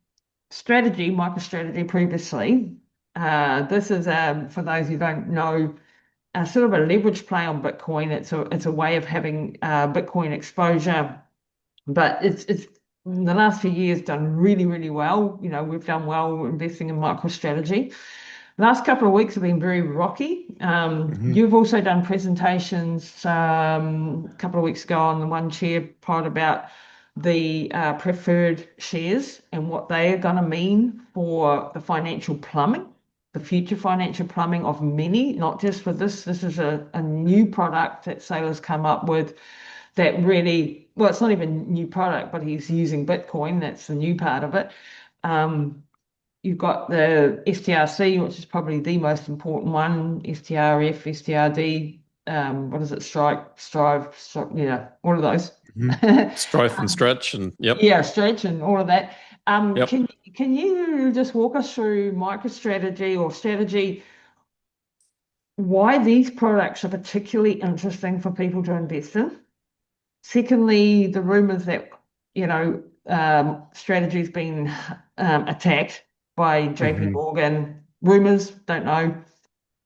Speaker 2: MicroStrategy previously. This is, for those who don't know, sort of a leverage play on Bitcoin. It's a way of having Bitcoin exposure, but it's in the last few years done really, really well. We've done well investing in MicroStrategy. Last couple of weeks have been very rocky.
Speaker 1: Hmm.
Speaker 2: You've also done presentations a couple of weeks ago on the One Chair pod about the preferred shares and what they are going to mean for the financial plumbing, the future financial plumbing of many, not just for this. This is a new product that Saylor's come up with that really, well, it's not even a new product, but he's using Bitcoin. That's the new part of it. Um, You've got the STRC, which is probably the most important one, STRF, STRD, what is it, all of those.
Speaker 1: Hmm. Strife and stretch, and yep,
Speaker 2: Yeah, stretch and all of that.
Speaker 1: yep.
Speaker 2: Can you just walk us through MicroStrategy or strategy, why these products are particularly interesting for people to invest in? Secondly, the rumors that, strategy's been attacked by JP
Speaker 1: Hmm.
Speaker 2: Morgan. Rumors, don't know,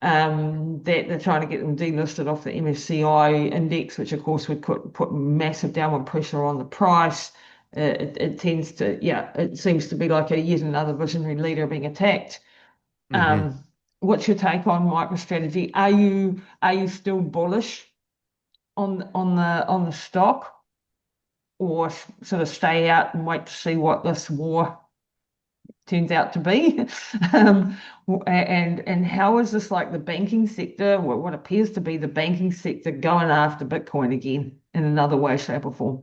Speaker 2: that they're trying to get them delisted off the MSCI index, which of course would put massive downward pressure on the price. It tends to, yeah, it seems to be like a yet another visionary leader being attacked.
Speaker 1: Hmm.
Speaker 2: Um, what's your take on MicroStrategy? Are you still bullish on the stock? Or sort of stay out and wait to see what this war turns out to be. um, and how is this like the banking sector, what appears to be the banking sector going after Bitcoin again in another way, shape, or form?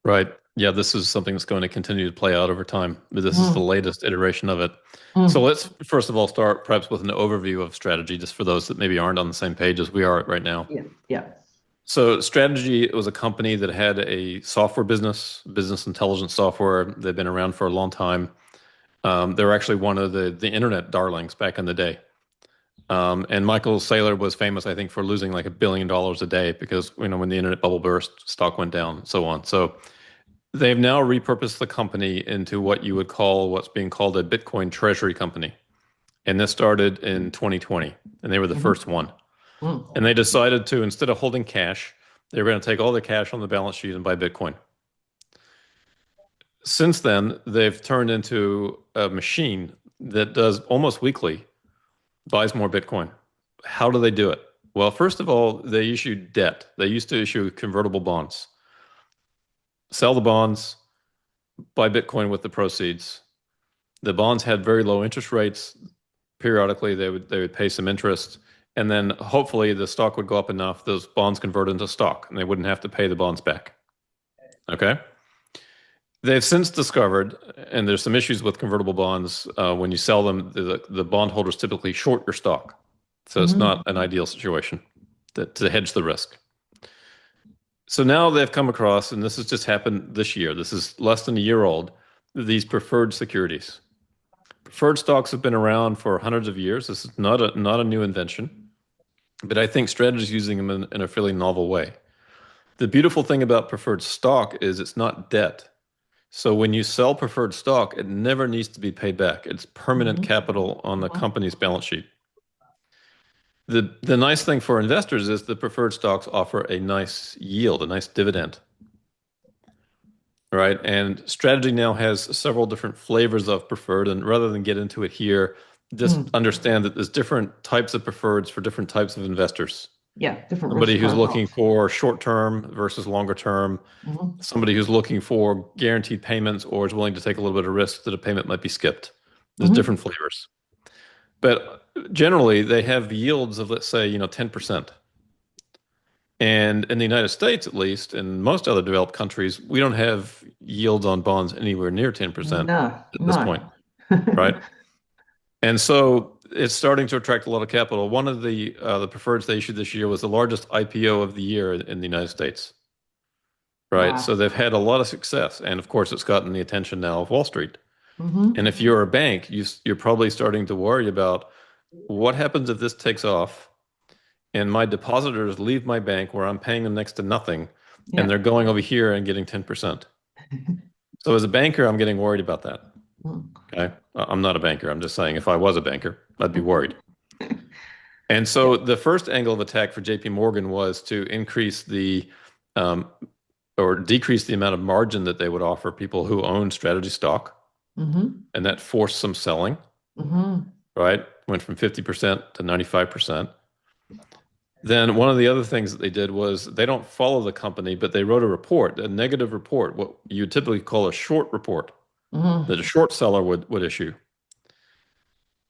Speaker 1: Right. Yeah, this is something that's going to continue to play out over time. But this is the
Speaker 2: Mm,
Speaker 1: latest iteration of it. So
Speaker 2: mm,
Speaker 1: let's first of all start perhaps with an overview of strategy, just for those that maybe aren't on the same page as we are right now.
Speaker 2: yeah, yeah.
Speaker 1: So Strategy was a company that had a software business, business intelligence software. They've been around for a long time. They were actually one of the internet darlings back in the day. And Michael Saylor was famous, I think, for losing like $1 billion a day because when the internet bubble burst, stock went down, so on. So they've now repurposed the company into what you would call what's being called a Bitcoin Treasury company. And this started in 2020, and they were the
Speaker 2: Mhm,
Speaker 1: first one. And
Speaker 2: mm,
Speaker 1: they decided to, instead of holding cash, they were going to take all the cash on the balance sheet and buy Bitcoin. Since then, they've turned into a machine that does almost weekly, buys more Bitcoin. How do they do it? Well, first of all, they issue debt. They used to issue convertible bonds, sell the bonds, buy Bitcoin with the proceeds. The bonds had very low interest rates. Periodically, they would pay some interest, and then hopefully the stock would go up enough, those bonds convert into stock, and they wouldn't have to pay the bonds back. Okay. They've since discovered, and there's some issues with convertible bonds. When you sell them, the bondholders typically short your stock. So it's not
Speaker 2: mhm,
Speaker 1: an ideal situation to hedge the risk. So now they've come across, and this has just happened this year. This is less than a year old, these preferred securities. Preferred stocks have been around for hundreds of years. This is not a new invention, but I think strategy is using them in a fairly novel way. The beautiful thing about preferred stock is it's not debt. So when you sell preferred stock, it never needs to be paid back. It's permanent
Speaker 2: mhm,
Speaker 1: capital on the
Speaker 2: mhm,
Speaker 1: company's balance sheet. The nice thing for investors is the preferred stocks offer a nice yield, a nice dividend, right? And strategy now has several different flavors of preferred. And rather than get into it here, just
Speaker 2: mm.
Speaker 1: understand that there's different types of preferreds for different types of investors.
Speaker 2: Yeah, different risk
Speaker 1: Somebody who's looking
Speaker 2: profiles.
Speaker 1: for short term versus longer term,
Speaker 2: Mhm,
Speaker 1: somebody who's looking for guaranteed payments or is willing to take a little bit of risk that a payment might be skipped. There's
Speaker 2: mhm,
Speaker 1: different flavors. But generally, they have yields of, let's say, 10%. And in the United States, at least, and most other developed countries, we don't have yields on bonds anywhere near 10%
Speaker 2: no,
Speaker 1: at this point,
Speaker 2: no.
Speaker 1: right? And so it's starting to attract a lot of capital. One of the preferreds they issued this year was the largest IPO of the year in the United States, right? So
Speaker 2: Wow.
Speaker 1: they've had a lot of success, and of course, it's gotten the attention now of Wall Street. And
Speaker 2: Hmm.
Speaker 1: if you're a bank, you're probably starting to worry about what happens if this takes off and my depositors leave my bank where I'm paying them next to nothing, and
Speaker 2: Yeah.
Speaker 1: they're going over here and getting 10%. So as a banker, I'm getting worried about that.
Speaker 2: Mm.
Speaker 1: Okay. I'm not a banker. I'm just saying if I was a banker, I'd be worried. And
Speaker 2: Yeah.
Speaker 1: so the first angle of attack for JP Morgan was to increase um, or decrease the amount of margin that they would offer people who own strategy stock,
Speaker 2: Hmm.
Speaker 1: and that forced some selling,
Speaker 2: Hmm.
Speaker 1: right? Went from 50% to 95%. Then one of the other things that they did was they don't follow the company, but they wrote a report, a negative report, what you typically call a short report that a
Speaker 2: Mm.
Speaker 1: short seller would issue.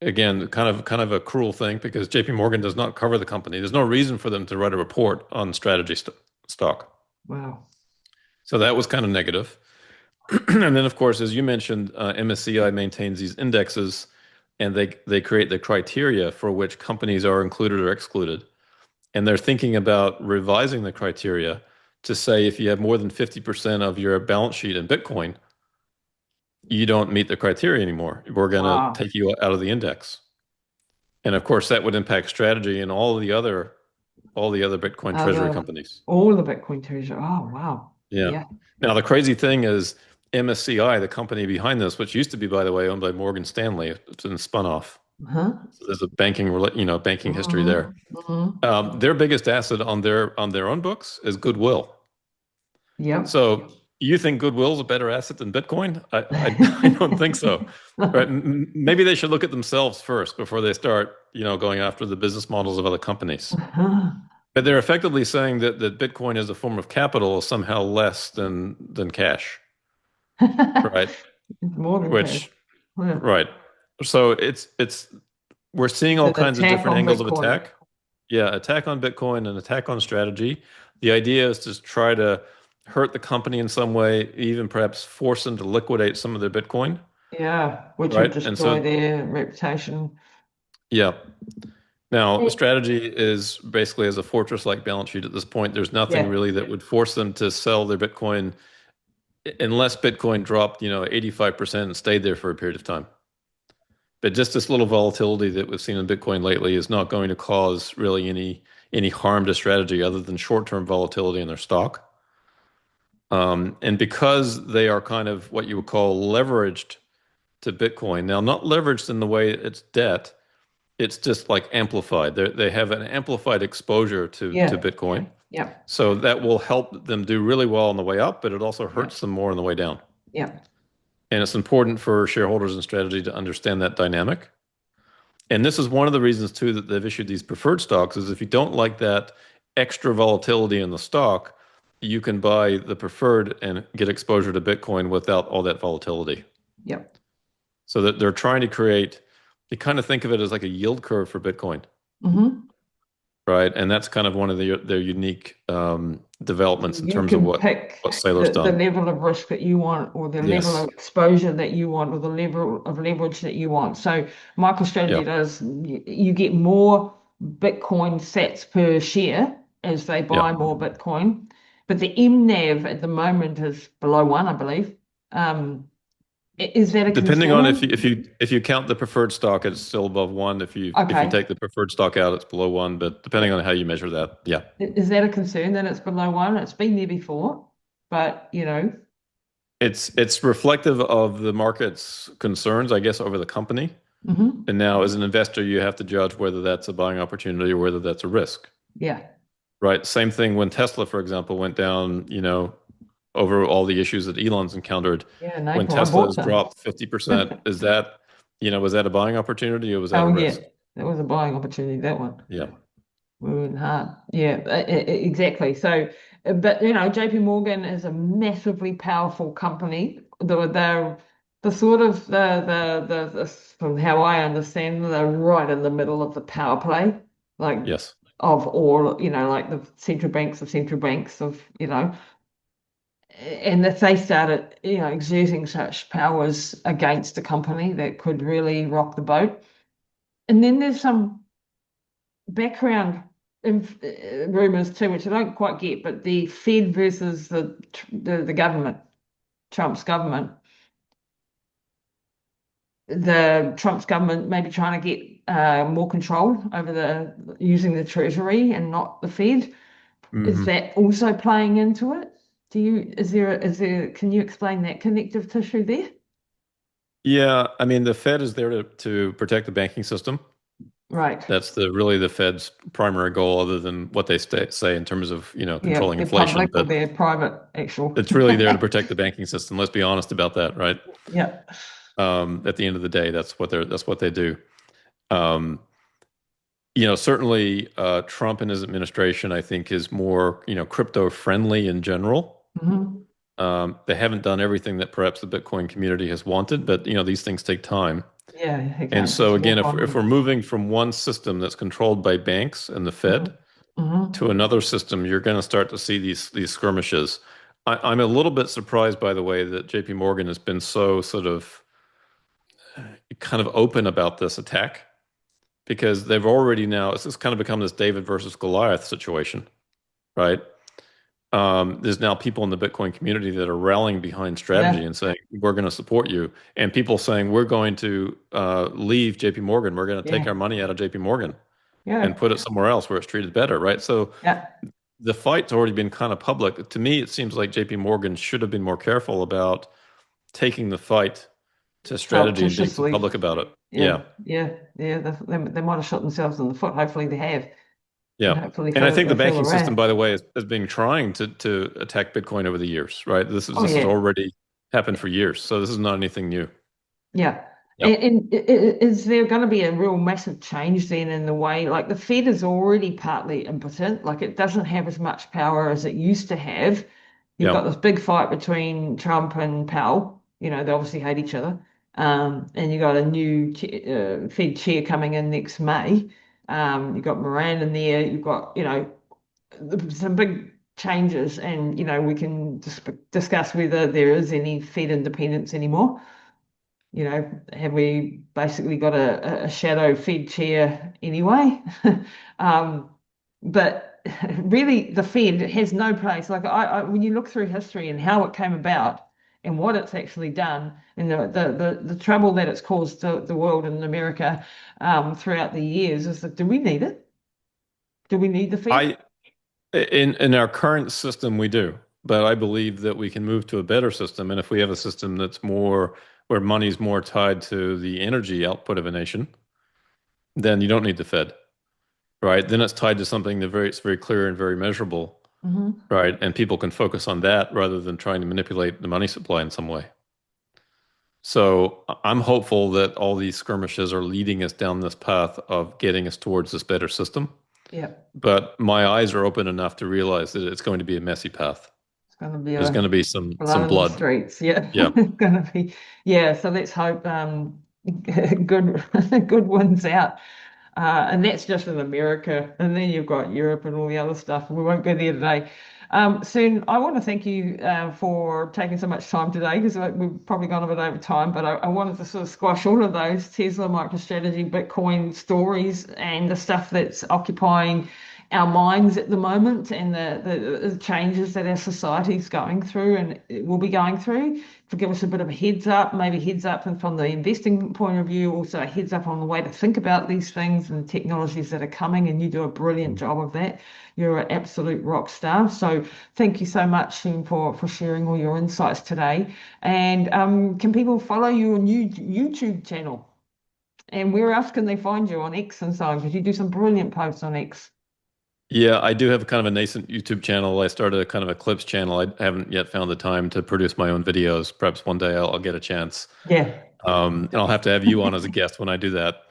Speaker 1: Again, kind of a cruel thing because JP Morgan does not cover the company. There's no reason for them to write a report on strategy stock.
Speaker 2: Wow.
Speaker 1: So that was kind of negative. And then, of course, as you mentioned, MSCI maintains these indexes, and they create the criteria for which companies are included or excluded. And they're thinking about revising the criteria to say if you have more than 50% of your balance sheet in Bitcoin, you don't meet the criteria anymore. We're going to
Speaker 2: Wow.
Speaker 1: take you out of the index. And of course, that would impact strategy and all the other Bitcoin treasury
Speaker 2: Other,
Speaker 1: companies.
Speaker 2: all the Bitcoin treasure. Oh, wow.
Speaker 1: Yeah.
Speaker 2: Yeah.
Speaker 1: Now, the crazy thing is MSCI, the company behind this, which used to be, by the way, owned by Morgan Stanley, it's been spun off.
Speaker 2: Huh?
Speaker 1: So there's a banking history there.
Speaker 2: Mm-hmm.
Speaker 1: Their biggest asset on their own books is goodwill.
Speaker 2: Yep.
Speaker 1: So you think goodwill is a better asset than Bitcoin? I don't think so. Right? Maybe they should look at themselves first before they start, going after the business models of other companies. But they're effectively saying that Bitcoin as a form of capital is somehow less than cash, right?
Speaker 2: More than cash.
Speaker 1: Which,
Speaker 2: Yeah.
Speaker 1: right. So we're seeing
Speaker 2: It's
Speaker 1: all
Speaker 2: an
Speaker 1: kinds of
Speaker 2: attack
Speaker 1: different
Speaker 2: on
Speaker 1: angles of
Speaker 2: Bitcoin.
Speaker 1: attack. Yeah, attack on Bitcoin and attack on strategy. The idea is to try to hurt the company in some way, even perhaps force them to liquidate some of their Bitcoin,
Speaker 2: Yeah, which would
Speaker 1: right? And
Speaker 2: destroy
Speaker 1: so,
Speaker 2: their reputation.
Speaker 1: yeah. Now,
Speaker 2: Eh,
Speaker 1: strategy is basically as a fortress-like balance sheet at this point. There's nothing
Speaker 2: Yeah,
Speaker 1: really that would force them to sell their Bitcoin unless Bitcoin dropped, 85% and stayed there for a period of time. But just this little volatility that we've seen in Bitcoin lately is not going to cause really any harm to strategy other than short-term volatility in their stock. And because they are kind of what you would call leveraged to Bitcoin, now not leveraged in the way it's debt, it's just like amplified. They have an amplified exposure to
Speaker 2: yeah,
Speaker 1: Bitcoin.
Speaker 2: yeah,
Speaker 1: So that will help them do really well on the way up, but it also
Speaker 2: yeah,
Speaker 1: hurts them more on the way down.
Speaker 2: yeah.
Speaker 1: And it's important for shareholders and strategy to understand that dynamic. And this is one of the reasons too that they've issued these preferred stocks is if you don't like that extra volatility in the stock, you can buy the preferred and get exposure to Bitcoin without all that volatility.
Speaker 2: Yeah.
Speaker 1: So that they're trying to create, you kind of think of it as like a yield curve for Bitcoin,
Speaker 2: Hmm.
Speaker 1: right? And that's kind of one of their unique developments in
Speaker 2: You
Speaker 1: terms of
Speaker 2: can
Speaker 1: what
Speaker 2: pick
Speaker 1: Saylor's
Speaker 2: the
Speaker 1: done.
Speaker 2: level of risk that you want, or the level
Speaker 1: Yes.
Speaker 2: of exposure that you want, or the level of leverage that you want. So
Speaker 1: Yeah.
Speaker 2: MicroStrategy does, you get more Bitcoin sats per share as they
Speaker 1: Yeah.
Speaker 2: buy more Bitcoin. But the MNAV at the moment is below one, I believe. Is that a
Speaker 1: Depending on if you
Speaker 2: concern?
Speaker 1: if you if you count the preferred stock, it's still above one. If you
Speaker 2: Okay.
Speaker 1: take the preferred stock out, it's below one. But depending on how you measure that, yeah,
Speaker 2: Is that a concern that it's below one? It's been there before, but
Speaker 1: it's reflective of the market's concerns, I guess, over the company.
Speaker 2: hmm
Speaker 1: And now, as an investor, you have to judge whether that's a buying opportunity or whether that's a risk,
Speaker 2: yeah.
Speaker 1: right? Same thing when Tesla, for example, went down, over all the issues that Elon's encountered.
Speaker 2: Yeah, no
Speaker 1: When
Speaker 2: problem. I
Speaker 1: Tesla
Speaker 2: bought
Speaker 1: has
Speaker 2: some.
Speaker 1: dropped 50%, was that a buying opportunity or was that a
Speaker 2: Oh yeah,
Speaker 1: risk?
Speaker 2: that was a buying opportunity, that one.
Speaker 1: Yeah.
Speaker 2: We went hard. Yeah, exactly. So, but JP Morgan is a massively powerful company. They're the sort of from how I understand, they're right in the middle of the power play, like
Speaker 1: Yes.
Speaker 2: of all, like the central banks and if they started, exerting such powers against a company that could really rock the boat. And then there's some background rumors too, which I don't quite get, but the Fed versus the government, Trump's government, the Trump's government maybe trying to get more control over the using the Treasury and not the Fed. Is
Speaker 1: Hmm.
Speaker 2: that also playing into it? Can you explain that connective tissue there?
Speaker 1: Yeah, I mean, the Fed is there to protect the banking system.
Speaker 2: Right.
Speaker 1: That's really the Fed's primary goal, other than what they say in terms of,
Speaker 2: Yeah,
Speaker 1: controlling
Speaker 2: they're
Speaker 1: inflation.
Speaker 2: public or
Speaker 1: But
Speaker 2: they're private, actual.
Speaker 1: it's really there to protect the banking system. Let's be honest about that, right?
Speaker 2: Yeah.
Speaker 1: At the end of the day, that's what they do. Um, certainly Trump and his administration, I think, is more, crypto friendly in general.
Speaker 2: Hmm.
Speaker 1: They haven't done everything that perhaps the Bitcoin community has wanted, but these things take time.
Speaker 2: Yeah, he
Speaker 1: And
Speaker 2: can't
Speaker 1: so
Speaker 2: just
Speaker 1: again,
Speaker 2: walk
Speaker 1: if
Speaker 2: on.
Speaker 1: we're moving from one system that's controlled by banks and the Fed
Speaker 2: Hmm.
Speaker 1: to another system, you're going to start to see these skirmishes. I'm a little bit surprised, by the way, that JP Morgan has been so sort of kind of open about this attack because they've already now, it's just kind of become this David versus Goliath situation, right? There's now people in the Bitcoin community that are rallying behind strategy
Speaker 2: Yeah,
Speaker 1: and saying, we're going to support you. And people saying, we're going to leave JP Morgan. We're going to take
Speaker 2: yeah,
Speaker 1: our money out of JP Morgan and
Speaker 2: yeah,
Speaker 1: put it somewhere else where it's treated better, right? So
Speaker 2: yeah.
Speaker 1: the fight's already been kind of public. To me, it seems like JP Morgan should have been more careful about taking the fight to strategy and being so
Speaker 2: Surreptitiously.
Speaker 1: public about it.
Speaker 2: Yeah,
Speaker 1: Yeah.
Speaker 2: yeah, yeah. They might have shot themselves in the foot. Hopefully they have. And
Speaker 1: Yeah.
Speaker 2: hopefully
Speaker 1: And I think
Speaker 2: they
Speaker 1: the
Speaker 2: feel the
Speaker 1: banking system,
Speaker 2: wrath.
Speaker 1: by the way, has been trying to attack Bitcoin over the years, right?
Speaker 2: Oh
Speaker 1: This has
Speaker 2: yeah.
Speaker 1: already happened for years. So this is not anything new.
Speaker 2: Yeah.
Speaker 1: Yep.
Speaker 2: Is there going to be a real massive change then in the way, like the Fed is already partly impotent, like it doesn't have as much power as it used to have. You've got
Speaker 1: Yeah.
Speaker 2: this big fight between Trump and Powell. They obviously hate each other. And you got a new Fed chair coming in next May. You've got Moran in there. You've got, some big changes, and, we can discuss whether there is any Fed independence anymore. Have we basically got a shadow Fed chair anyway? um, but really, the Fed has no place. Like when you look through history and how it came about and what it's actually done, and the trouble that it's caused the world and America throughout the years, is that do we need it? Do we need the Fed?
Speaker 1: I in our current system we do, but I believe that we can move to a better system. And if we have a system that's more where money's more tied to the energy output of a nation, then you don't need the Fed, right? Then it's tied to something it's very clear and very measurable,
Speaker 2: Hmm.
Speaker 1: right? And people can focus on that rather than trying to manipulate the money supply in some way. So I'm hopeful that all these skirmishes are leading us down this path of getting us towards this better system.
Speaker 2: Yeah.
Speaker 1: But my eyes are open enough to realize that it's going to be a messy path.
Speaker 2: It's going to be
Speaker 1: There's going
Speaker 2: a
Speaker 1: to be
Speaker 2: blood
Speaker 1: some
Speaker 2: in the
Speaker 1: blood.
Speaker 2: streets. Yeah,
Speaker 1: Yeah.
Speaker 2: it's going to be. Yeah, so let's hope good good wins out. And that's just in America. And then you've got Europe and all the other stuff. We won't go there today. Cern, I want to thank you for taking so much time today because we've probably gone a bit over time, but I wanted to sort of squash all of those Tesla, MicroStrategy, Bitcoin stories and the stuff that's occupying our minds at the moment, and the changes that our society is going through and it will be going through, to give us a bit of a heads up, maybe heads up and from the investing point of view, also a heads up on the way to think about these things and the technologies that are coming. And you do a brilliant job of that. You're an absolute rock star. So thank you so much, Shun, for sharing all your insights today. And can people follow your new YouTube channel? And where else can they find you on X and so on? Because you do some brilliant posts on X.
Speaker 1: Yeah, I do have kind of a nascent YouTube channel. I started a kind of a clips channel. I haven't yet found the time to produce my own videos. Perhaps one day I'll get a chance.
Speaker 2: Yeah.
Speaker 1: And I'll have to have you on as a guest when I do that.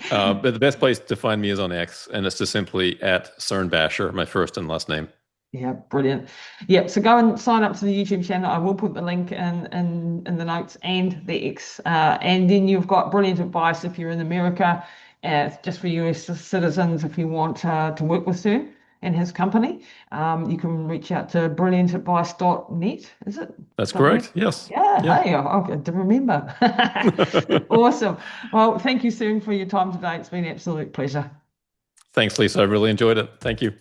Speaker 1: But the best place to find me is on X, and it's just simply at Cern Basher, my first and last name.
Speaker 2: Yeah, brilliant. Yeah, so go and sign up to the YouTube channel. I will put the link in the notes and the X. And then you've got brilliant advice if you're in America, just for US citizens. If you want to work with Cern and his company, you can reach out to brilliantadvice.net. Is it
Speaker 1: That's
Speaker 2: .net?
Speaker 1: correct. Yes.
Speaker 2: Yeah,
Speaker 1: Yeah.
Speaker 2: hey, I'll get to remember. Awesome. Well, thank you, Cern, for your time today. It's been an absolute pleasure.
Speaker 1: Thanks, Lisa. I really enjoyed it. Thank you.